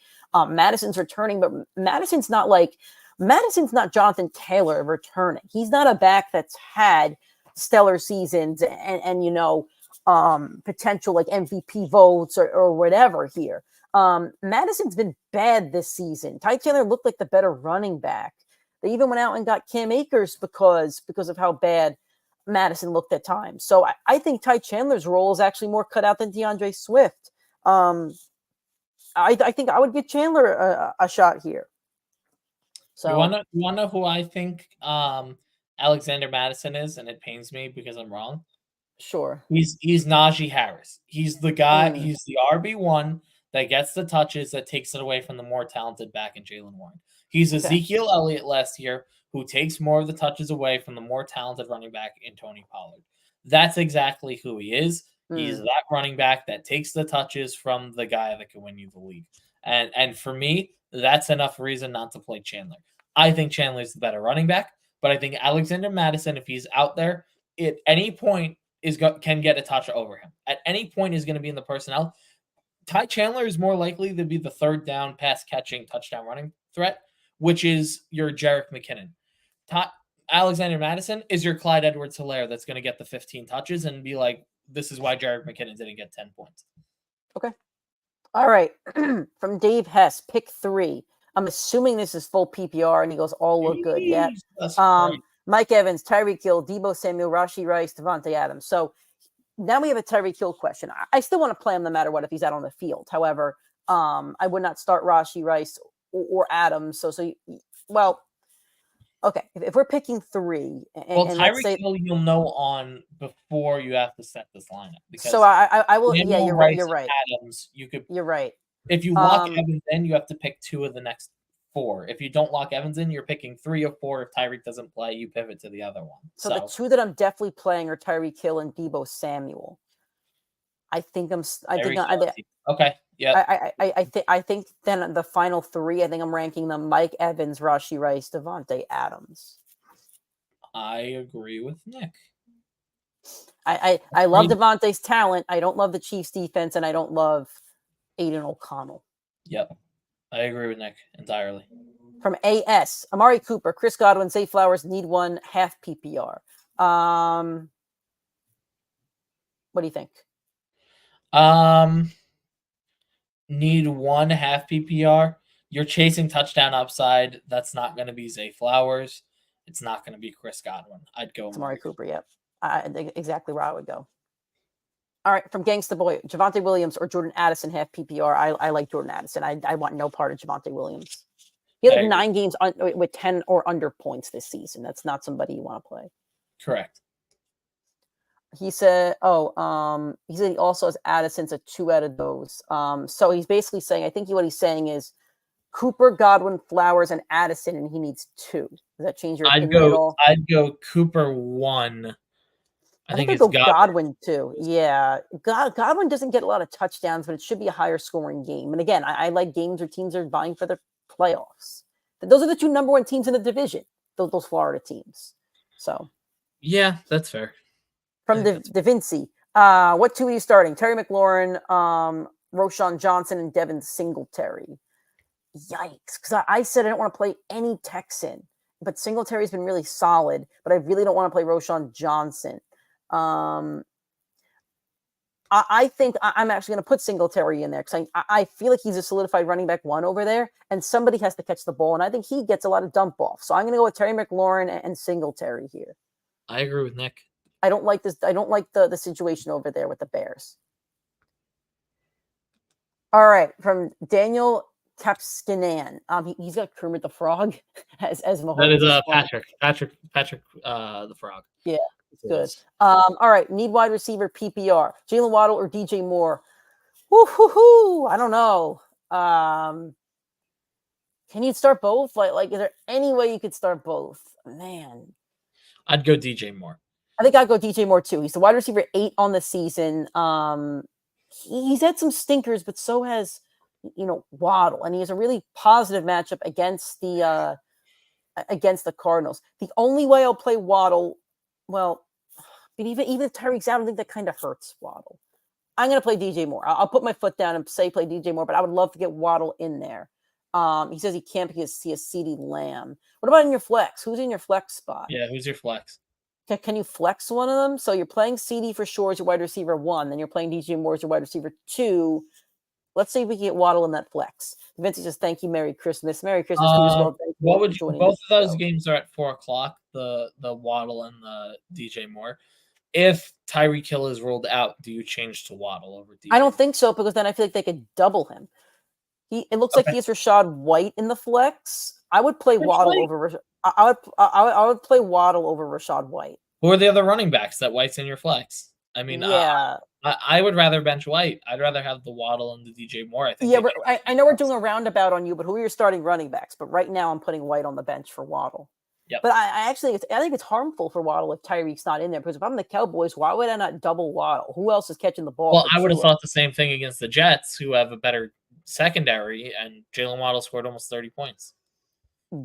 Madison's returning, but Madison's not Jonathan Taylor returning. He's not a back that's had stellar seasons and potential like MVP votes or whatever here. Madison's been bad this season. Ty Chandler looked like the better running back. They even went out and got Cam Akers because of how bad Madison looked at times. So I think Ty Chandler's role is actually more cut out than DeAndre Swift. I think I would give Chandler a shot here. So you want to know who I think Alexander Madison is, and it pains me because I'm wrong? Sure. He's Najee Harris. He's the guy. Mm. He's the RB1 that gets the touches that takes it away from the more talented back in Jalen Warren. He's Okay. Ezekiel Elliott last year, who takes more of the touches away from the more talented running back in Tony Pollard. That's exactly who he is. He's that running back that takes the touches from the guy that can win you the league. And for me, that's enough reason not to play Chandler. I think Chandler's the better running back, but I think Alexander Mattison, if he's out there at any point, can get a touch over him. At any point is going to be in the personnel. Ty Chandler is more likely to be the third down pass catching touchdown running threat, which is your Jerick McKinnon. Alexander Mattison is your Clyde Edwards-Helaire that's going to get the 15 touches and be like, this is why Jerick McKinnon didn't get 10 points. Okay. All right. From Dave Hess, pick 3. I'm assuming this is full PPR, and he goes, all look good. Yeah. Mike Evans, Tyreek Hill, Deebo Samuel, Rashee Rice, Devontae Adams. So now we have a Tyreek Hill question. I still want to play him no matter what if he's out on the field. However, I would not start Rashee Rice or Adams. Okay. If we're picking 3, Tyreek Hill, you'll know on before you have to set this lineup. Because so I will. Yeah, you're right. You're right. Adams, You're right. If you lock Evans in, you have to pick 2 of the next 4. If you don't lock Evans in, you're picking 3 or 4. If Tyreek doesn't play, you pivot to the other one. So the 2 that I'm definitely playing are Tyreek Hill and Deebo Samuel. Okay. Yeah. I think then the final 3, I think I'm ranking them Mike Evans, Rashee Rice, Devontae Adams. I agree with Nick. I love Devontae's talent. I don't love the Chiefs defense, and I don't love Aiden O'Connell. Yep. I agree with Nick entirely. From AS, Amari Cooper, Chris Godwin, Zay Flowers, need 1 half PPR. What do you think? Need 1 half PPR. You're chasing touchdown upside. That's not going to be Zay Flowers. It's not going to be Chris Godwin. I'd go Amari Cooper. Yep. Exactly where I would go. All right, from Gangsta Boy, Javonte Williams or Jordan Addison half PPR. I like Jordan Addison. I want no part of Javonte Williams. He had 9 games with 10 or under points this season. That's not somebody you want to play. Correct. He said, he said he also has Addison's a 2 out of those. So he's basically saying, I think what he's saying is Cooper, Godwin, Flowers, and Addison, and he needs 2. Does that change your opinion at all? I'd go Cooper 1. I think it's Godwin 2. Yeah. Godwin doesn't get a lot of touchdowns, but it should be a higher scoring game. And again, I like games where teams are vying for the playoffs. Those are the 2 number 1 teams in the division, those Florida teams. So. Yeah, that's fair. From Da Vinci, what 2 are you starting? Terry McLaurin, Roshan Johnson, and Devin Singletary. Yikes. Because I said I don't want to play any Texan, but Singletary's been really solid, but I really don't want to play Roshan Johnson. I think I'm actually going to put Singletary in there because I feel like he's a solidified running back 1 over there, and somebody has to catch the ball, and I think he gets a lot of dump off. So I'm going to go with Terry McLaurin and Singletary here. I agree with Nick. I don't like this. I don't like the situation over there with the Bears. All right, from Daniel Kapskinan. He's got Kermit the Frog as Mahomes. That is Patrick the Frog. Yeah, it's good. All right, need wide receiver PPR. Jalen Waddle or DJ Moore. Woo-hoo-hoo. I don't know. Can you start both? Like, is there any way you could start both? Man. I'd go DJ Moore. I think I'd go DJ Moore too. He's the wide receiver 8 on the season. He's had some stinkers, but so has Waddle, and he has a really positive matchup against the Cardinals. The only way I'll play Waddle, but even if Tyreek's out, I don't think that kind of hurts Waddle. I'm going to play DJ Moore. I'll put my foot down and say play DJ Moore, but I would love to get Waddle in there. He says he can't because he has CeeDee Lamb. What about in your flex? Who's in your flex spot? Yeah, who's your flex? Can you flex one of them? So you're playing CD for sure as your wide receiver 1, then you're playing DJ Moore as your wide receiver 2. Let's see if we can get Waddle in that flex. Vince says, "Thank you, Merry Christmas." Merry Christmas to you as well. What would you? Both of those games are at 4:00. The Waddle and the DJ Moore. If Tyreek Hill is ruled out, do you change to Waddle over DJ? I don't think so because then I feel like they could double him. It looks like he has Rashad White in the flex. I would play Waddle over. I would play Waddle over Rashad White. Who are the other running backs that White's in your flex? I mean, Yeah. I would rather bench White. I'd rather have the Waddle and the DJ Moore. I think. Yeah, I know we're doing a roundabout on you, but who are your starting running backs? But right now, I'm putting White on the bench for Waddle. Yep. But I think it's harmful for Waddle if Tyreek's not in there, because if I'm the Cowboys, why would I not double Waddle? Who else is catching the ball? Well, I would have thought the same thing against the Jets, who have a better secondary, and Jalen Waddle scored almost 30 points.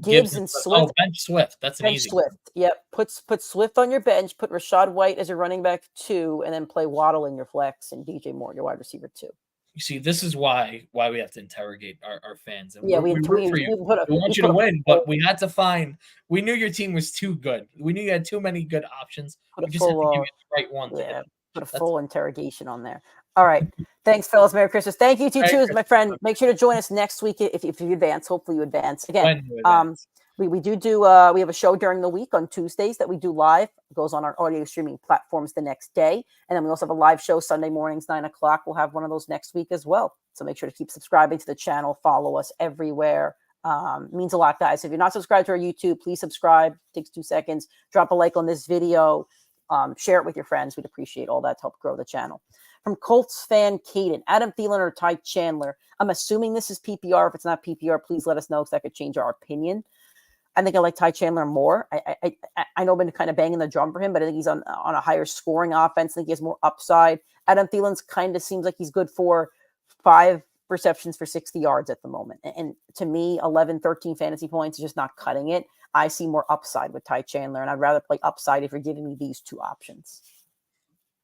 Gibbs and Swift. Oh, bench Swift. That's an easy Swift. Yep. Put Swift on your bench. Put Rashad White as your running back 2, and then play Waddle in your flex and DJ Moore your wide receiver 2. You see, this is why we have to interrogate our fans. And yeah, we root for you. We want you to win, but we had to find. We knew your team was too good. We knew you had too many good options. We just had to give you the right one. Yeah, put a full interrogation on there. All right. Thanks, fellas. Merry Christmas. Thank you to you too, my friend. Make sure to join us next week if you advance. Hopefully you advance. Again, we do we have a show during the week on Tuesdays that we do live. It goes on our audio streaming platforms the next day. And then we also have a live show Sunday mornings, 9:00. We'll have one of those next week as well. So make sure to keep subscribing to the channel. Follow us everywhere. Means a lot, guys. If you're not subscribed to our YouTube, please subscribe. It takes 2 seconds. Drop a like on this video. Share it with your friends. We'd appreciate all that to help grow the channel. From Colts fan Caden, Adam Thielen or Ty Chandler. I'm assuming this is PPR. If it's not PPR, please let us know, because that could change our opinion. I think I like Ty Chandler more. I know I've been kind of banging the drum for him, but I think he's on a higher scoring offense. I think he has more upside. Adam Thielen's kind of seems like he's good for 5 receptions for 60 yards at the moment. And to me, 11, 13 fantasy points is just not cutting it. I see more upside with Ty Chandler, and I'd rather play upside if you're giving me these 2 options.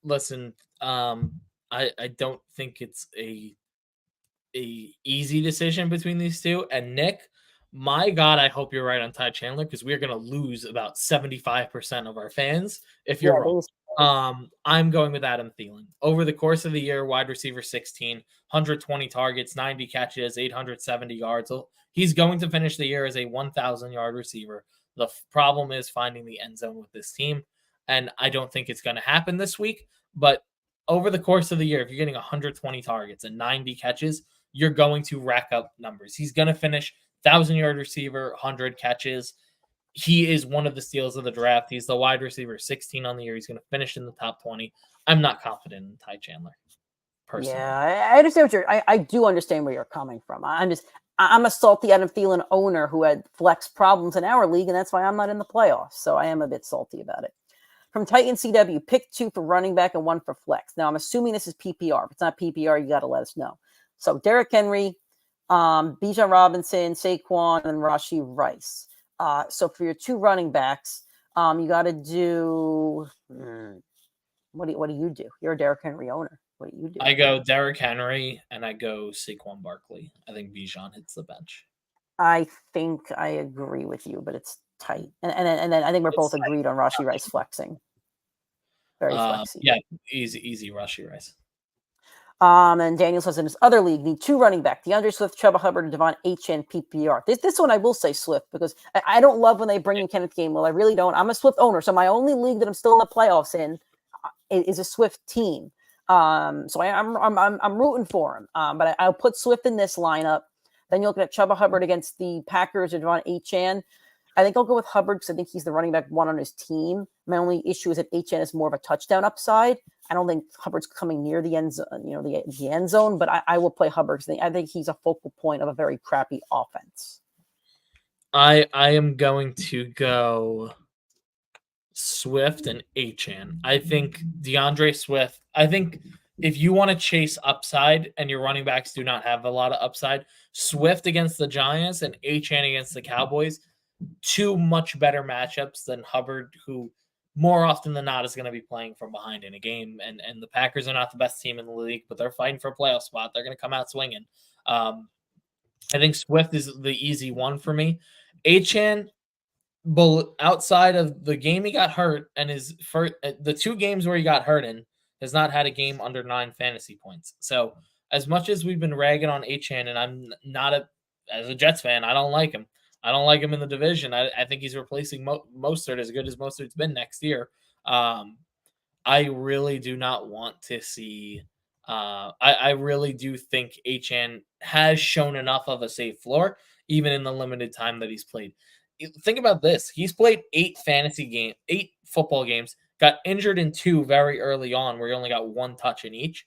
Listen, I don't think it's a easy decision between these 2. And Nick, my God, I hope you're right on Ty Chandler, because we're going to lose about 75% of our fans if you're wrong. I'm going with Adam Thielen. Over the course of the year, wide receiver 16, 120 targets, 90 catches, 870 yards. He's going to finish the year as a 1,000-yard receiver. The problem is finding the end zone with this team, and I don't think it's going to happen this week. But over the course of the year, if you're getting 120 targets and 90 catches, you're going to rack up numbers. He's going to finish 1,000-yard receiver, 100 catches. He is one of the steals of the draft. He's the wide receiver 16 on the year. He's going to finish in the top 20. I'm not confident in Ty Chandler, personally. Yeah, I understand I do understand where you're coming from. I'm a salty Adam Thielen owner who had flex problems in our league, and that's why I'm not in the playoffs. So I am a bit salty about it. From Titan CW, pick 2 for running back and 1 for flex. Now, I'm assuming this is PPR. If it's not PPR, you got to let us know. So Derrick Henry, Bijan Robinson, Saquon, and Rashee Rice. So for your 2 running backs, you got to do what do you do? You're a Derrick Henry owner. What do you do? I go Derrick Henry and I go Saquon Barkley. I think Bijan hits the bench. I think I agree with you, but it's tight. And then I think we're both agreed on Rashee Rice flexing. Very flexy. Yeah, easy Rashee Rice. And Daniel says in his other league, need 2 running back, DeAndre Swift, Chuba Hubbard, and Devon HN PPR. This one I will say Swift, because I don't love when they bring in Kenneth Gainwell. I really don't. I'm a Swift owner, so my only league that I'm still in the playoffs in is a Swift team. So I'm rooting for him. But I'll put Swift in this lineup. Then you're looking at Chuba Hubbard against the Packers or Devon HN. I think I'll go with Hubbard because I think he's the running back 1 on his team. My only issue is that HN is more of a touchdown upside. I don't think Hubbard's coming near the end zone, the end zone, but I will play Hubbard because I think he's a focal point of a very crappy offense. I am going to go Swift and HN. I think DeAndre Swift. I think if you want to chase upside and your running backs do not have a lot of upside, Swift against the Giants and HN against the Cowboys, 2 much better matchups than Hubbard, who more often than not is going to be playing from behind in a game. And the Packers are not the best team in the league, but they're fighting for a playoff spot. They're going to come out swinging. I think Swift is the easy one for me. HN, outside of the game he got hurt and the 2 games where he got hurt in, has not had a game under 9 fantasy points. So as much as we've been ragging on HN, and I'm not as a Jets fan, I don't like him. I don't like him in the division. I think he's replacing Mostert as good as Mostert's been next year. I really do not want to see I really do think HN has shown enough of a safe floor, even in the limited time that he's played. Think about this. He's played 8 football games, got injured in 2 very early on, where he only got 1 touch in each.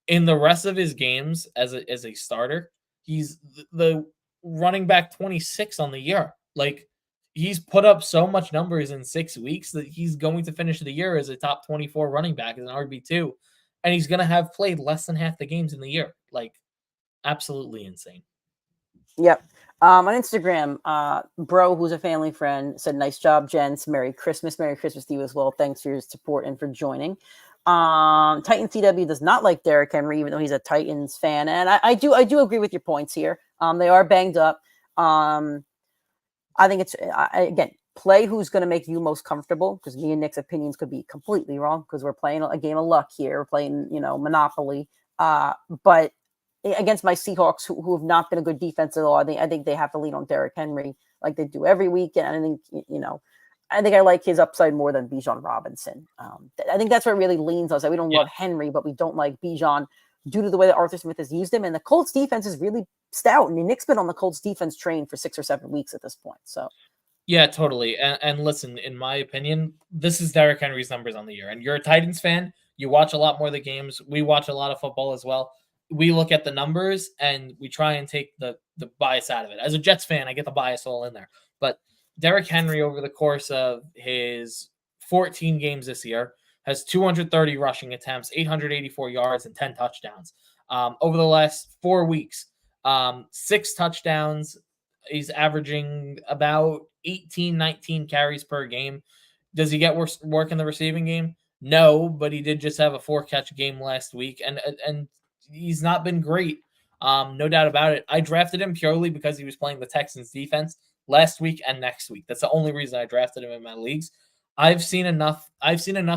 In the rest of his games as a starter, he's the running back 26 on the year. Like, he's put up so much numbers in 6 weeks that he's going to finish the year as a top 24 running back as an RB2, and he's going to have played less than half the games in the year. Like, absolutely insane. Yep. On Instagram, Bro, who's a family friend, said, "Nice job, gents. Merry Christmas. Merry Christmas to you as well. Thanks for your support and for joining." Titan CW does not like Derrick Henry, even though he's a Titans fan. And I do agree with your points here. They are banged up. I think it's, again, play who's going to make you most comfortable, because me and Nick's opinions could be completely wrong, because we're playing a game of luck here. We're playing, Monopoly. But against my Seahawks, who have not been a good defense at all, I think they have to lean on Derrick Henry like they do every week. And I think, I think I like his upside more than Bijan Robinson. I think that's where it really leans on. So we don't love Henry, but we don't like Bijan due to the way that Arthur Smith has used him. And the Colts defense is really stout. I mean, Nick's been on the Colts defense train for 6 or 7 weeks at this point. So, yeah, totally. And listen, in my opinion, this is Derrick Henry's numbers on the year. And you're a Titans fan. You watch a lot more of the games. We watch a lot of football as well. We look at the numbers and we try and take the bias out of it. As a Jets fan, I get the bias all in there. But Derrick Henry, over the course of his 14 games this year, has 230 rushing attempts, 884 yards, and 10 touchdowns. Over the last 4 weeks, 6 touchdowns. He's averaging about 18, 19 carries per game. Does he get work in the receiving game? No, but he did just have a 4-catch game last week, and he's not been great. No doubt about it. I drafted him purely because he was playing the Texans defense last week and next week. That's the only reason I drafted him in my leagues. I've seen enough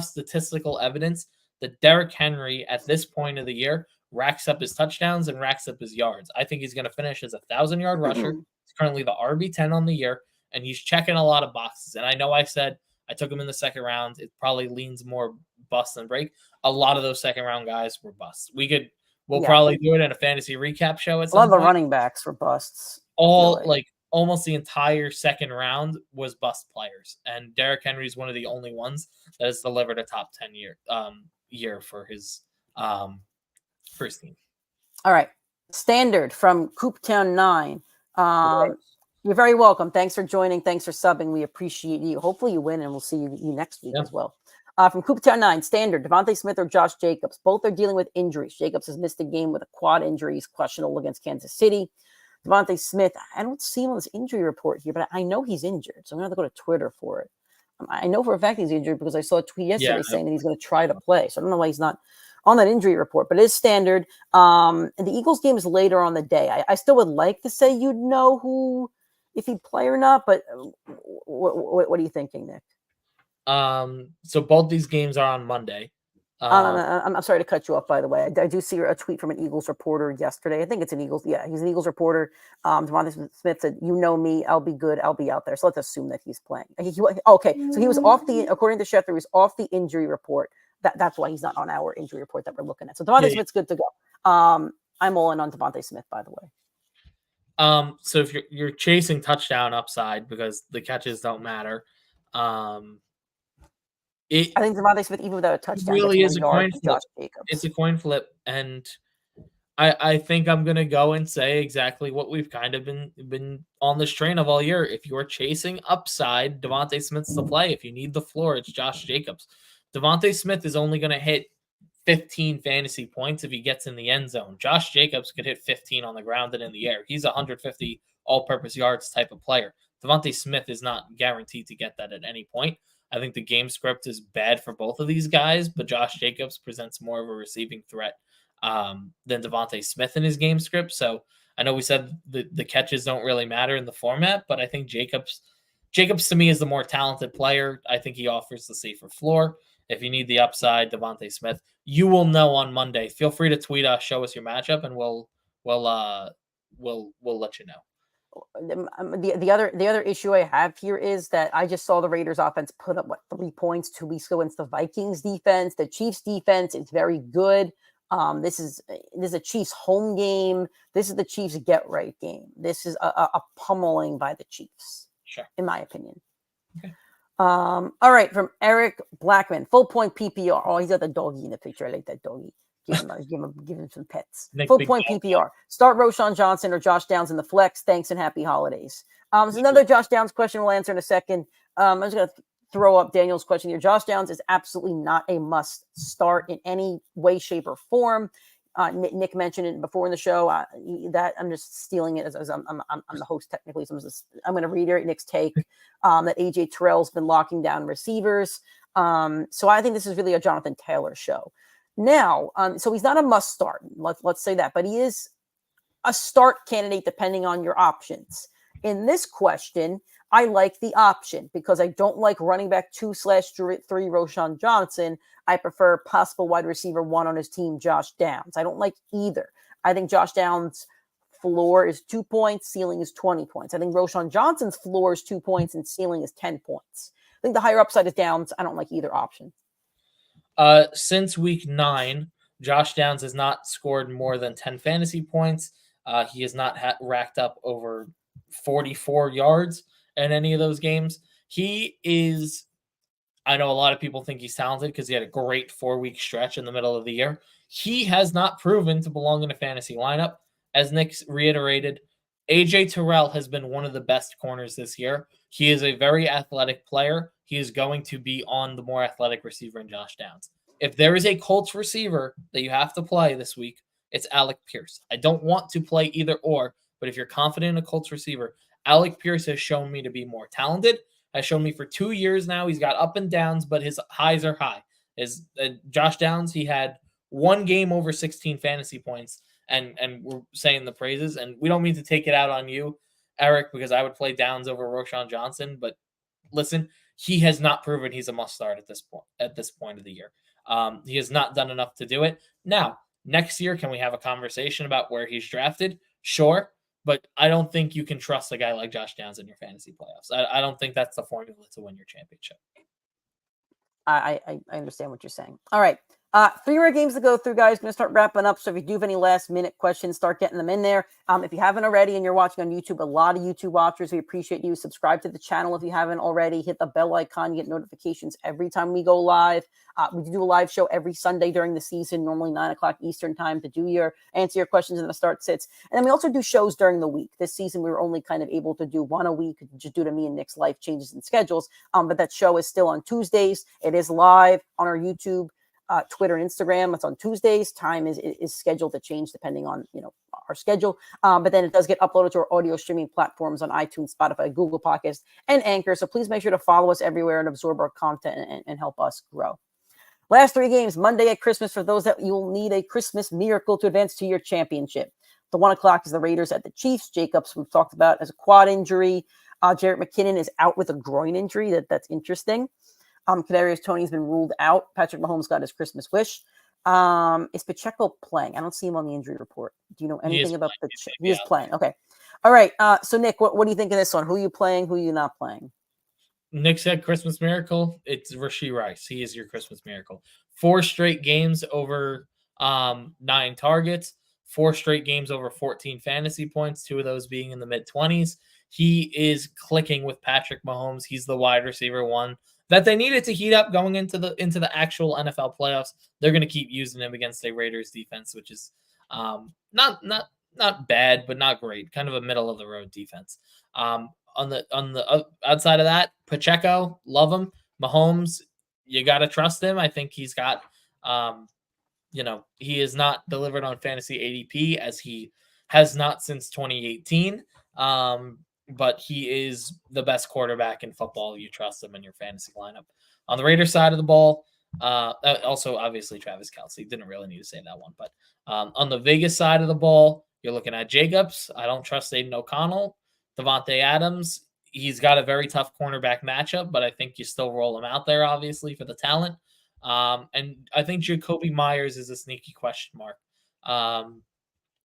statistical evidence that Derrick Henry at this point of the year racks up his touchdowns and racks up his yards. I think he's going to finish as a 1,000-yard rusher. He's currently the RB10 on the year, and he's checking a lot of boxes. And I know I said I took him in the second round. It probably leans more bust than break. A lot of those second-round guys were busts. We'll probably do it in a fantasy recap show at some point. A lot of the running backs were busts. Almost the entire second round was bust players, and Derrick Henry is one of the only ones that has delivered a top 10 year for his first team. All right, Standard from Cooptown 9. You're very welcome. Thanks for joining. Thanks for subbing. We appreciate you. Hopefully you win, and we'll see you next week as well. From Cooptown 9, Standard, Devontae Smith or Josh Jacobs. Both are dealing with injuries. Jacobs has missed a game with a quad injury. He's questionable against Kansas City. Devontae Smith, I don't see him on this injury report here, but I know he's injured, so I'm going to have to go to Twitter for it. I know for a fact he's injured because I saw a tweet yesterday saying that he's going to try to play. So I don't know why he's not on that injury report, but it is Standard. And the Eagles game is later on the day. I still would like to say you'd know if he'd play or not, but what are you thinking, Nick? So both these games are on Monday. I'm sorry to cut you off, by the way. I do see a tweet from an Eagles reporter yesterday. I think it's an Eagles. Yeah, he's an Eagles reporter. Devontae Smith said, "You know me. I'll be good. I'll be out there." So let's assume that he's playing. Okay, so he was off according to Schefter, he was off the injury report. That's why he's not on our injury report that we're looking at. So Devontae Smith's good to go. I'm all in on Devontae Smith, by the way. So if you're chasing touchdown upside because the catches don't matter, I think Devontae Smith, even without a touchdown, really is a coin flip. Jacobs. It's a coin flip, and I think I'm gonna go and say exactly what we've kind of been on this train of all year. If you're chasing upside, Devontae Smith's the play. If you need the floor, it's Josh Jacobs. Devontae Smith is only gonna hit 15 fantasy points if he gets in the end zone. Josh Jacobs could hit 15 on the ground and in the air. He's a 150 all-purpose yards type of player. Devontae Smith is not guaranteed to get that at any point. I think the game script is bad for both of these guys, but Josh Jacobs presents more of a receiving threat than Devontae Smith in his game script. So I know we said the catches don't really matter in the format, but I think Jacobs to me is the more talented player. I think he offers the safer floor. If you need the upside, Devontae Smith, you will know on Monday. Feel free to tweet us, show us your matchup, and we'll let you know. The other issue I have here is that I just saw the Raiders offense put up 3 points 2 weeks ago against the Vikings defense. The Chiefs defense is very good. This is a Chiefs home game. This is the Chiefs get right game. This is a pummeling by the Chiefs, sure, in my opinion. Okay. All right, from Eric Blackman, full point PPR. Oh, he's got the doggy in the picture. I like that doggy. Give him some pets. Nick, Full big point dog. PPR. Start Roshan Johnson or Josh Downs in the flex. Thanks and happy holidays. There's another Josh Downs question we'll answer in a second. I'm just gonna throw up Daniel's question here. Josh Downs is absolutely not a must start in any way, shape, or form. Nick mentioned it before in the show. That I'm just stealing it as I'm the host technically. So I'm going to reiterate Nick's take that AJ Terrell's been locking down receivers. So I think this is really a Jonathan Taylor show. Now, so he's not a must start. Let's say that, but he is a start candidate depending on your options. In this question, I like the option because I don't like running back 2/3 Roshan Johnson. I prefer possible wide receiver 1 on his team, Josh Downs. I don't like either. I think Josh Downs' floor is 2 points, ceiling is 20 points. I think Roshan Johnson's floor is 2 points and ceiling is 10 points. I think the higher upside is Downs. I don't like either option. Since week 9, Josh Downs has not scored more than 10 fantasy points. He has not racked up over 44 yards in any of those games. He is, I know a lot of people think he's talented because he had a great 4-week stretch in the middle of the year. He has not proven to belong in a fantasy lineup. As Nick reiterated, AJ Terrell has been one of the best corners this year. He is a very athletic player. He is going to be on the more athletic receiver in Josh Downs. If there is a Colts receiver that you have to play this week, it's Alec Pierce. I don't want to play either or, but if you're confident in a Colts receiver, Alec Pierce has shown me to be more talented. Has shown me for 2 years now. He's got up and downs, but his highs are high. Josh Downs, he had 1 game over 16 fantasy points, and we're saying the praises. And we don't mean to take it out on you, Eric, because I would play Downs over Roshan Johnson. But listen, he has not proven he's a must start at this point of the year. He has not done enough to do it. Now, next year, can we have a conversation about where he's drafted? Sure. But I don't think you can trust a guy like Josh Downs in your fantasy playoffs. I don't think that's the formula to win your championship. I understand what you're saying. All right. 3 more games to go through, guys. I'm going to start wrapping up. So if you do have any last-minute questions, start getting them in there. If you haven't already and you're watching on YouTube, a lot of YouTube watchers, we appreciate you. Subscribe to the channel if you haven't already. Hit the bell icon. You get notifications every time we go live. We do a live show every Sunday during the season, normally 9 o'clock Eastern time, to answer your questions in the start sits. And then we also do shows during the week. This season, we were only kind of able to do 1 a week just due to me and Nick's life changes and schedules. But that show is still on Tuesdays. It is live on our YouTube, Twitter, and Instagram. It's on Tuesdays. Time is scheduled to change depending on our schedule. But then it does get uploaded to our audio streaming platforms on iTunes, Spotify, Google Podcasts, and Anchor. So please make sure to follow us everywhere and absorb our content and help us grow. Last 3 games, Monday at Christmas, for those that you'll need a Christmas miracle to advance to your championship. The 1 o'clock is the Raiders at the Chiefs. Jacobs, we've talked about, as a quad injury. Jarrett McKinnon is out with a groin injury. That's interesting. Kadarius Toney's been ruled out. Patrick Mahomes got his Christmas wish. Is Pacheco playing? I don't see him on the injury report. Do you know anything about Pacheco? He is playing. Okay. All right. So Nick, what do you think of this one? Who are you playing? Who are you not playing? Nick said Christmas miracle. It's Rashee Rice. He is your Christmas miracle. 4 straight games over 9 targets. 4 straight games over 14 fantasy points. 2 of those being in the mid-20s. He is clicking with Patrick Mahomes. He's the wide receiver 1 that they needed to heat up going into the actual NFL playoffs. They're going to keep using him against a Raiders defense, which is not bad, but not great. Kind of a middle of the road defense. On the outside of that, Pacheco, love him. Mahomes, you got to trust him. I think he's got, he has not delivered on fantasy ADP as he has not since 2018. But he is the best quarterback in football. You trust him in your fantasy lineup. On the Raiders side of the ball, also obviously Travis Kelce. Didn't really need to say that one. But on the Vegas side of the ball, you're looking at Jacobs. I don't trust Aiden O'Connell. Devontae Adams, he's got a very tough cornerback matchup, but I think you still roll him out there, obviously, for the talent. And I think Jacoby Myers is a sneaky question mark.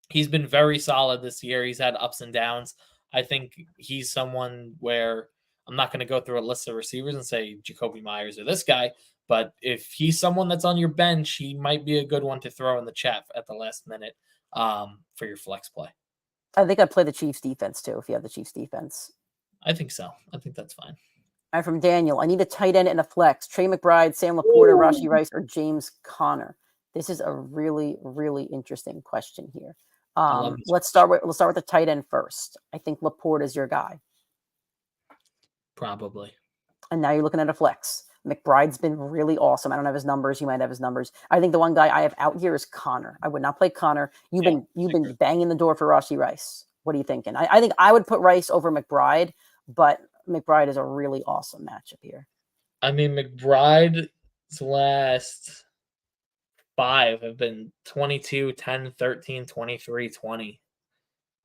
He's been very solid this year. He's had ups and downs. I think he's someone where I'm not going to go through a list of receivers and say Jacoby Myers or this guy, but if he's someone that's on your bench, he might be a good one to throw in the chat at the last minute for your flex play. I think I'd play the Chiefs defense too if you have the Chiefs defense. I think so. I think that's fine. I'm from Daniel. I need a tight end and a flex. Trey McBride, Sam Laporta, Rashee Rice, or James Conner. This is a really, really interesting question here. Let's start with the tight end first. I think Laporta is your guy. Probably. And now you're looking at a flex. McBride's been really awesome. I don't have his numbers. You might have his numbers. I think the one guy I have out here is Connor. I would not play Connor. You've been banging the door for Rashee Rice. What are you thinking? I think I would put Rice over McBride, but McBride is a really awesome matchup here. I mean, McBride's last 5 have been 22, 10, 13, 23, 20.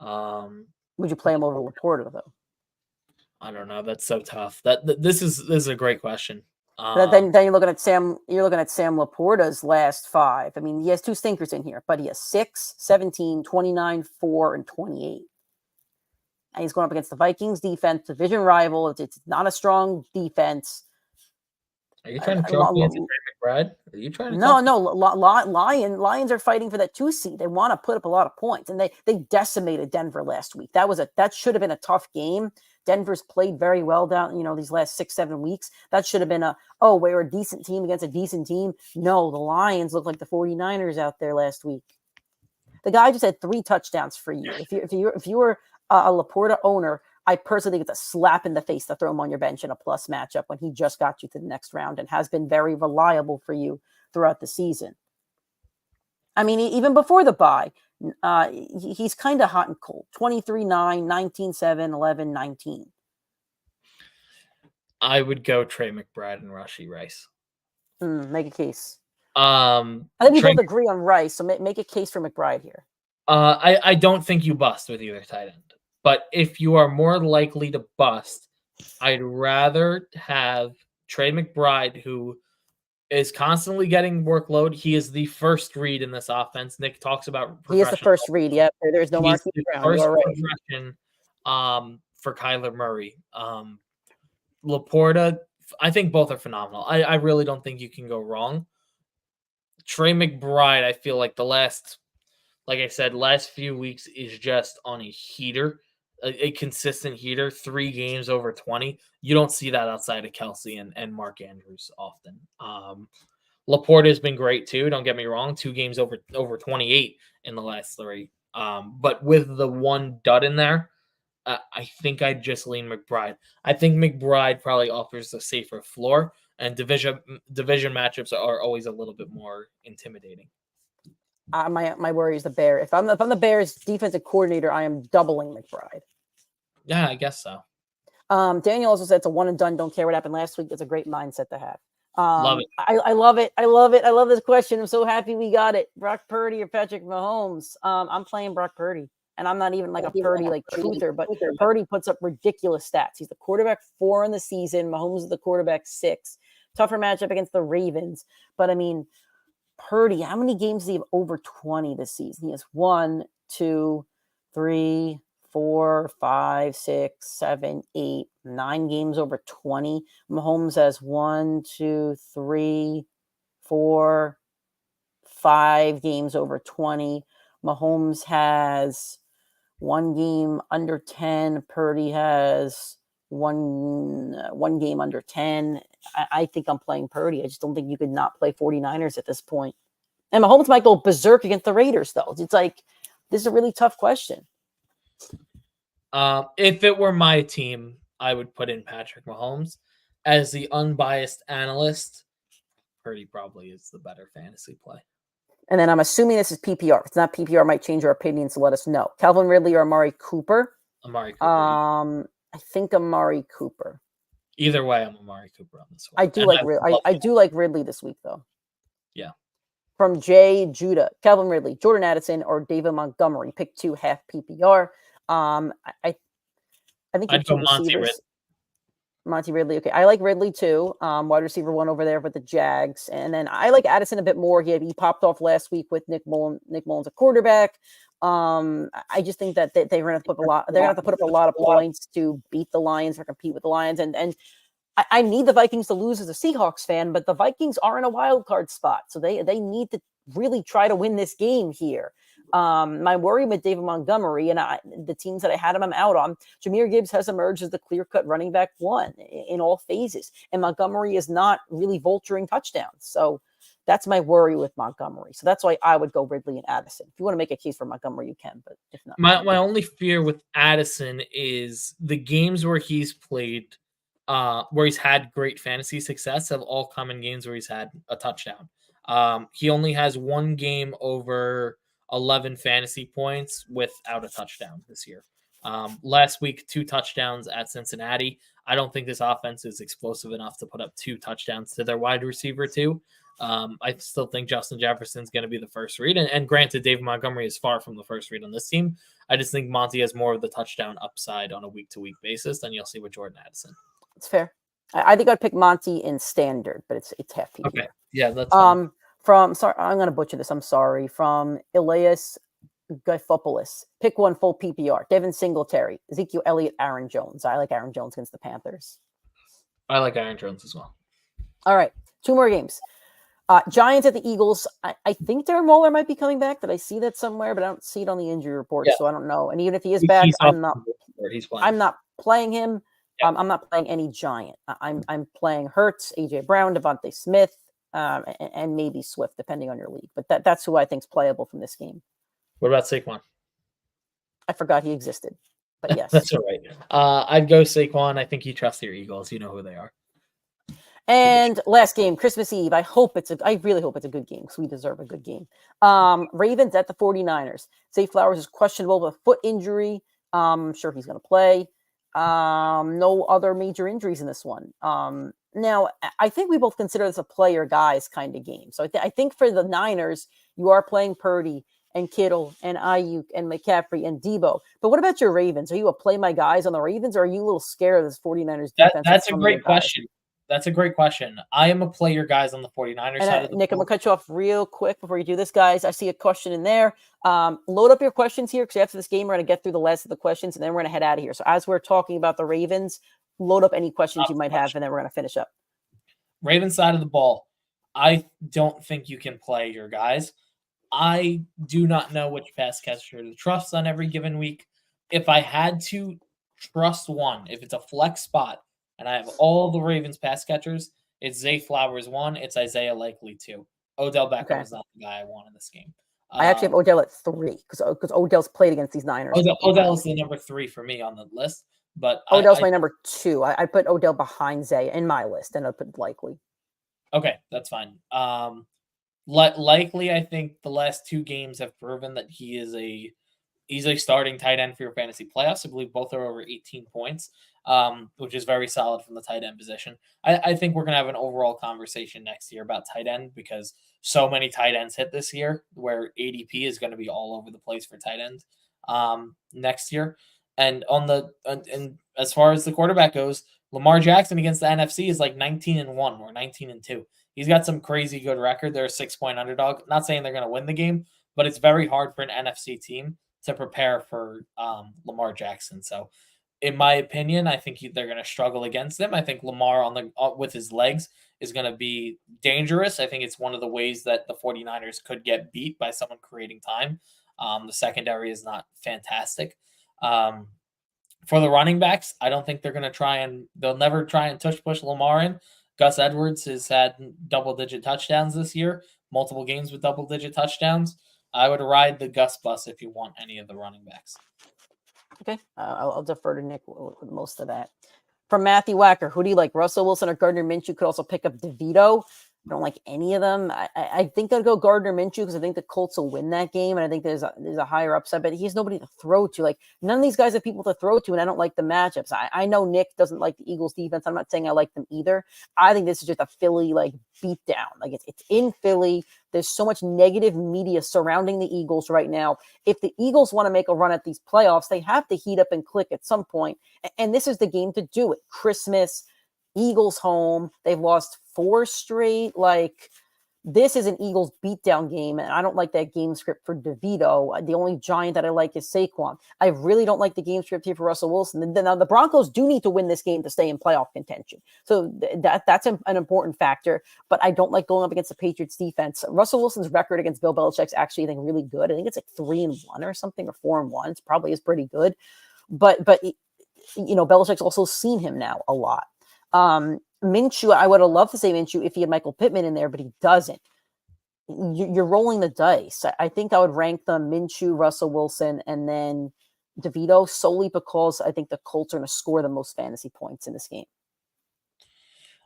Would you play him over Laporta though? I don't know. That's so tough. This is a great question. Then you're looking at Sam Laporta's last 5. I mean, he has 2 stinkers in here, but he has 6, 17, 29, 4, and 28. And he's going up against the Vikings defense, division rival. It's not a strong defense. Are you trying to talk me into McBride? Are you trying to? No. Lions are fighting for that 2 seed. They want to put up a lot of points, and they decimated Denver last week. That should have been a tough game. Denver's played very well down, these last 6-7 weeks. That should have been we're a decent team against a decent team. No, the Lions look like the 49ers out there last week. The guy just had 3 touchdowns for you. If you were a Laporta owner, I personally think it's a slap in the face to throw him on your bench in a plus matchup when he just got you to the next round and has been very reliable for you throughout the season. I mean, even before the bye, he's kind of hot and cold. 23-9, 19-7, 11-19. I would go Trey McBride and Rashee Rice. Make a case. I think we both agree on Rice, so make a case for McBride here. I don't think you bust with either tight end. But if you are more likely to bust, I'd rather have Trey McBride, who is constantly getting workload. He is the first read in this offense. Nick talks about he is the first read. Yep, there's no Marquise Brown. First progression for Kyler Murray. Laporta, I think both are phenomenal. I really don't think you can go wrong. Trey McBride, I feel like last few weeks is just on a heater. A consistent heater, 3 games over 20. You don't see that outside of Kelsey and Mark Andrews often. Laporta has been great too. Don't get me wrong. 2 games over 28 in the last 3. But with the 1 dud in there, I think I'd just lean McBride. I think McBride probably offers a safer floor, and division matchups are always a little bit more intimidating. My worry is the Bear. If I'm the Bears defensive coordinator, I am doubling McBride. Yeah, I guess so. Daniel also said it's a one and done. Don't care what happened last week. It's a great mindset to have. Love it. I love it. I love it. I love this question. I'm so happy we got it. Brock Purdy or Patrick Mahomes? I'm playing Brock Purdy, and I'm not even like a Purdy truther, but Purdy puts up ridiculous stats. He's the quarterback 4 in the season. Mahomes is the quarterback 6. Tougher matchup against the Ravens, but I mean, Purdy, how many games does he have over 20 this season? He has 1, 2, 3, 4, 5, 6, 7, 8, 9 games over 20. Mahomes has 1, 2, 3, 4, 5 games over 20. Mahomes has 1 game under 10. Purdy has one game under 10. I think I'm playing Purdy. I just don't think you could not play 49ers at this point. And Mahomes might go berserk against the Raiders, though. It's like, this is a really tough question. If it were my team, I would put in Patrick Mahomes. As the unbiased analyst, Purdy probably is the better fantasy play. And then I'm assuming this is PPR. If it's not PPR, might change our opinion, so let us know. Calvin Ridley or Amari Cooper? Amari Cooper. I think Amari Cooper. Either way, I'm Amari Cooper on this one. I do like Ridley this week, though. Yeah. From Jay Judah, Calvin Ridley, Jordan Addison, or David Montgomery. Pick 2 half PPR. I think I'd go Monty Ridley. Monty Ridley. Okay, I like Ridley too. Wide receiver 1 over there with the Jags, and then I like Addison a bit more. He popped off last week with Nick Mullins a quarterback. I just think that they're going to have to put a lot. They're going to have to put up a lot of points to beat the Lions or compete with the Lions. And I need the Vikings to lose as a Seahawks fan, but the Vikings are in a wild card spot, so they need to really try to win this game here. My worry with David Montgomery and the teams that I had him, I'm out on. Jahmyr Gibbs has emerged as the clear-cut running back one in all phases, and Montgomery is not really vulturing touchdowns. So that's my worry with Montgomery. So that's why I would go Ridley and Addison. If you want to make a case for Montgomery, you can, but if not. My only fear with Addison is the games where he's played, where he's had great fantasy success have all come in games where he's had a touchdown. He only has one game over 11 fantasy points without a touchdown this year. Last week, 2 touchdowns at Cincinnati. I don't think this offense is explosive enough to put up 2 touchdowns to their wide receiver too. I still think Justin Jefferson's going to be the first read. And granted, David Montgomery is far from the first read on this team. I just think Monty has more of the touchdown upside on a week-to-week basis than you'll see with Jordan Addison. It's fair. I think I'd pick Monty in standard, but it's half PPR. Okay. Yeah, that's fine. Sorry, I'm going to butcher this. I'm sorry. From Elias Guyfopoulos. Pick one full PPR. Devin Singletary, Ezekiel Elliott, Aaron Jones. I like Aaron Jones against the Panthers. I like Aaron Jones as well. All right. 2 more games. Giants at the Eagles. I think Darren Waller might be coming back. Did I see that somewhere? But I don't see it on the injury report, so I don't know. And even if he is back, I'm not playing him. Yeah. I'm not playing any Giant. I'm playing Hurts, AJ Brown, Devontae Smith, and maybe Swift, depending on your league. But that's who I think is playable from this game. What about Saquon? I forgot he existed, but yes. That's all right. I'd go Saquon. I think you trust your Eagles. You know who they are. And last game, Christmas Eve. I really hope it's a good game because we deserve a good game. Ravens at the 49ers. Zay Flowers is questionable with a foot injury. I'm sure he's going to play. No other major injuries in this one. Now, I think we both consider this a player guys kind of game. So I think for the Niners, you are playing Purdy and Kittle and Ayuk and McCaffrey and Debo. But what about your Ravens? Are you a play my guys on the Ravens, or are you a little scared of this 49ers defense? That's a great question. That's a great question. I am a player guys on the 49ers side of the Nick, I'm going to cut you off real quick before you do this, guys. I see a question in there. Load up your questions here because after this game, we're going to get through the last of the questions, and then we're going to head out of here. So as we're talking about the Ravens, load up any questions you might have, and then we're going to finish up. Ravens side of the ball. I don't think you can play your guys. I do not know which pass catcher to trust on every given week. If I had to trust one, if it's a flex spot, and I have all the Ravens pass catchers, it's Zay Flowers 1, it's Isaiah Likely 2. Odell Beckham is not the guy I want in this game. I actually have Odell at 3 because Odell's played against these Niners. Odell is the number 3 for me on the list, but Odell's my number 2. I put Odell behind Zay in my list, and I put Likely. Okay, that's fine. Likely, I think the last 2 games have proven that he's a starting tight end for your fantasy playoffs. I believe both are over 18 points, which is very solid from the tight end position. I think we're going to have an overall conversation next year about tight end because so many tight ends hit this year where ADP is going to be all over the place for tight end next year. And and as far as the quarterback goes, Lamar Jackson against the NFC is like 19-1 or 19-2. He's got some crazy good record. They're a 6-point underdog. Not saying they're going to win the game, but it's very hard for an NFC team to prepare for Lamar Jackson. So in my opinion, I think they're going to struggle against them. I think Lamar with his legs is going to be dangerous. I think it's one of the ways that the 49ers could get beat by someone creating time. The secondary is not fantastic. For the running backs, I don't think they'll never try and push Lamar in. Gus Edwards has had double-digit touchdowns this year, multiple games with double-digit touchdowns. I would ride the Gus bus if you want any of the running backs. Okay, I'll defer to Nick with most of that. From Matthew Wacker, who do you like, Russell Wilson or Gardner Minshew? Could also pick up DeVito. I don't like any of them. I think I'll go Gardner Minshew because I think the Colts will win that game, and I think there's a higher upside, but he has nobody to throw to. Like, none of these guys have people to throw to, and I don't like the matchups. I know Nick doesn't like the Eagles defense. I'm not saying I like them either. I think this is just a Philly, beatdown. Like, it's in Philly. There's so much negative media surrounding the Eagles right now. If the Eagles want to make a run at these playoffs, they have to heat up and click at some point, and this is the game to do it. Christmas, Eagles home. They've lost 4 straight. this is an Eagles beatdown game, and I don't like that game script for DeVito. The only Giant that I like is Saquon. I really don't like the game script here for Russell Wilson. Now, the Broncos do need to win this game to stay in playoff contention. So that's an important factor, but I don't like going up against the Patriots defense. Russell Wilson's record against Bill Belichick's actually, I think, really good. I think it's like 3-1 or something, or 4-1. It probably is pretty good. But Belichick's also seen him now a lot. Minshew, I would have loved to say Minshew if he had Michael Pittman in there, but he doesn't. You're rolling the dice. I think I would rank them Minshew, Russell Wilson, and then DeVito, solely because I think the Colts are going to score the most fantasy points in this game.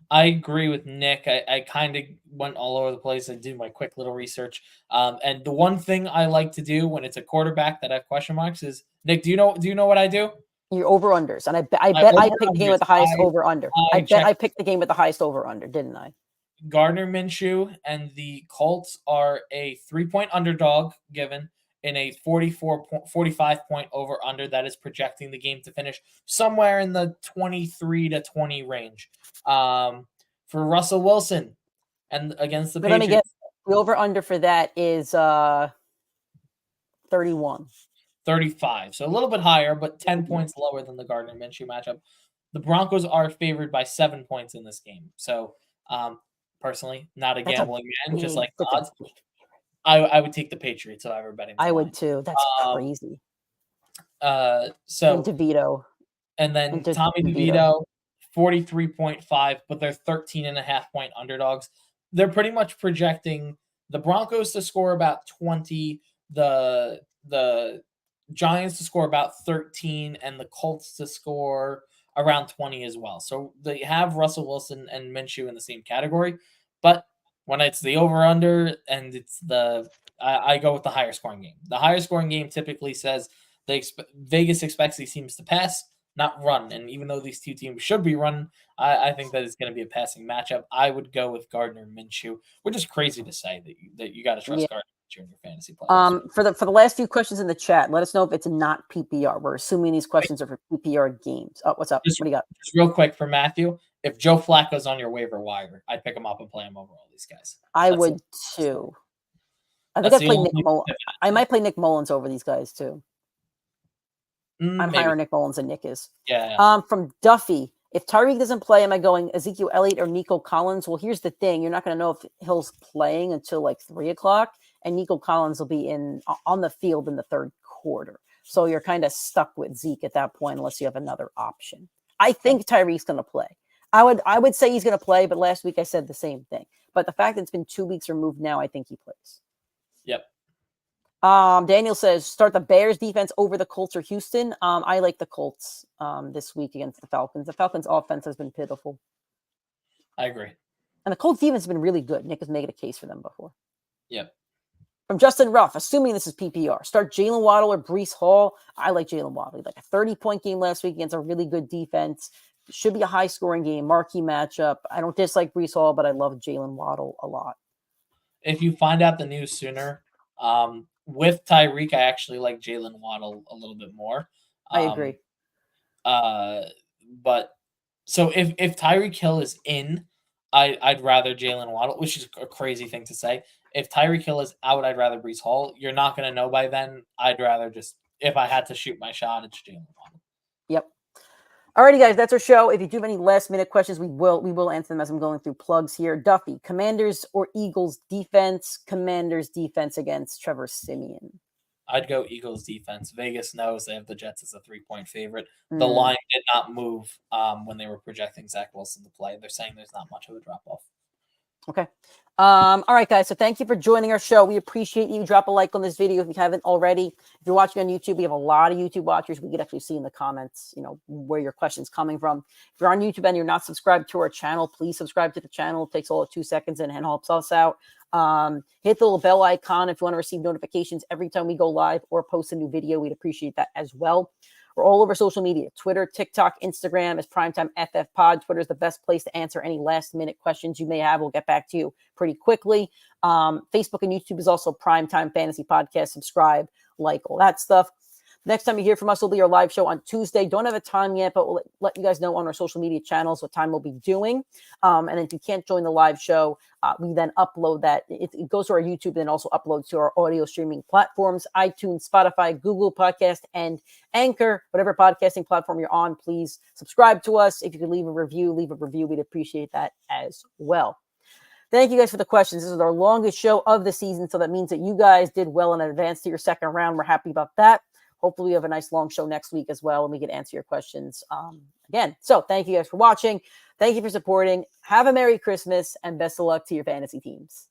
I agree with Nick. I kind of went all over the place and did my quick little research. And the one thing I like to do when it's a quarterback that I have question marks is, Nick, do you know what I do? Your over-unders. And I bet I picked the game with the highest over-under. I bet I picked the game with the highest over-under, didn't I? Gardner Minshew and the Colts are a 3-point underdog given in a 45-point over-under that is projecting the game to finish somewhere in the 23-20 range. For Russell Wilson and against the Patriots. Let me get the over-under for that is 31. 35. So a little bit higher, but 10 points lower than the Gardner Minshew matchup. The Broncos are favored by 7 points in this game. So personally, not a gambling man, just like odds. I would take the Patriots if I were betting. I would too. That's crazy. So and DeVito. And then Tommy DeVito, 43.5, but they're 13.5-point underdogs. They're pretty much projecting the Broncos to score about 20, the Giants to score about 13, and the Colts to score around 20 as well. So they have Russell Wilson and Minshew in the same category, but when it's the over-under and it's I go with the higher scoring game. The higher scoring game typically says Vegas expects these teams to pass, not run. And even though these two teams should be running, I think that it's going to be a passing matchup. I would go with Gardner Minshew, which is crazy to say that you got to trust Gardner Minshew in your fantasy players. For the last few questions in the chat, let us know if it's not PPR. We're assuming these questions are for PPR games. Oh, what's up? What do you got? Just real quick for Matthew. If Joe Flacco's on your waiver wire, I'd pick him up and play him over all these guys. I would too. I think I'd play Nick Mullins. I might play Nick Mullins over these guys too. I'm higher Nick Mullins than Nick is. Yeah. From Duffy, if Tyreek doesn't play, am I going Ezekiel Elliott or Nico Collins? Well, here's the thing: you're not going to know if Hill's playing until like 3:00, and Nico Collins will be on the field in the third quarter. So you're kind of stuck with Zeke at that point, unless you have another option. I think Tyreek's going to play. I would say he's going to play, but last week I said the same thing. But the fact that it's been 2 weeks removed now, I think he plays. Yep. Daniel says, start the Bears defense over the Colts or Houston. I like the Colts this week against the Falcons. The Falcons offense has been pitiful. I agree. And the Colts defense has been really good. Nick has made a case for them before. Yep. From Justin Ruff, assuming this is PPR, start Jalen Waddle or Breece Hall. I like Jalen Waddle. He had like a 30-point game last week against a really good defense. Should be a high-scoring game, marquee matchup. I don't dislike Breece Hall, but I love Jalen Waddle a lot. If you find out the news sooner, with Tyreek, I actually like Jalen Waddle a little bit more. I agree. But so if Tyreek Hill is in, I'd rather Jalen Waddle, which is a crazy thing to say. If Tyreek Hill is out, I'd rather Breece Hall. You're not going to know by then. I'd rather just, if I had to shoot my shot, it's Jalen Waddle. Yep. Alrighty, guys, that's our show. If you do have any last-minute questions, we will answer them as I'm going through plugs here. Duffy, Commanders or Eagles defense? Commanders defense against Trevor Siemian. I'd go Eagles defense. Vegas knows they have the Jets as a 3-point favorite. The line did not move when they were projecting Zach Wilson to play. They're saying there's not much of a drop-off. Okay. All right, guys. So thank you for joining our show. We appreciate you. Drop a like on this video if you haven't already. If you're watching on YouTube, we have a lot of YouTube watchers. We could actually see in the comments, where your question's coming from. If you're on YouTube and you're not subscribed to our channel, please subscribe to the channel. It takes all of 2 seconds and helps us out. Hit the little bell icon if you want to receive notifications every time we go live or post a new video. We'd appreciate that as well. We're all over social media, Twitter, TikTok, Instagram is PrimeTimeFFPod. Twitter is the best place to answer any last-minute questions you may have. We'll get back to you pretty quickly. Facebook and YouTube is also Primetime Fantasy Podcast. Subscribe, like, all that stuff. Next time you hear from us will be our live show on Tuesday. Don't have a time yet, but we'll let you guys know on our social media channels what time we'll be doing. And if you can't join the live show, we then upload that. It goes to our YouTube and then also uploads to our audio streaming platforms, iTunes, Spotify, Google Podcast, and Anchor. Whatever podcasting platform you're on, please subscribe to us. If you could leave a review. We'd appreciate that as well. Thank you guys for the questions. This is our longest show of the season, so that means that you guys did well in advance to your second round. We're happy about that. Hopefully we have a nice long show next week as well, and we can answer your questions again. So thank you guys for watching. Thank you for supporting. Have a Merry Christmas, and best of luck to your fantasy teams.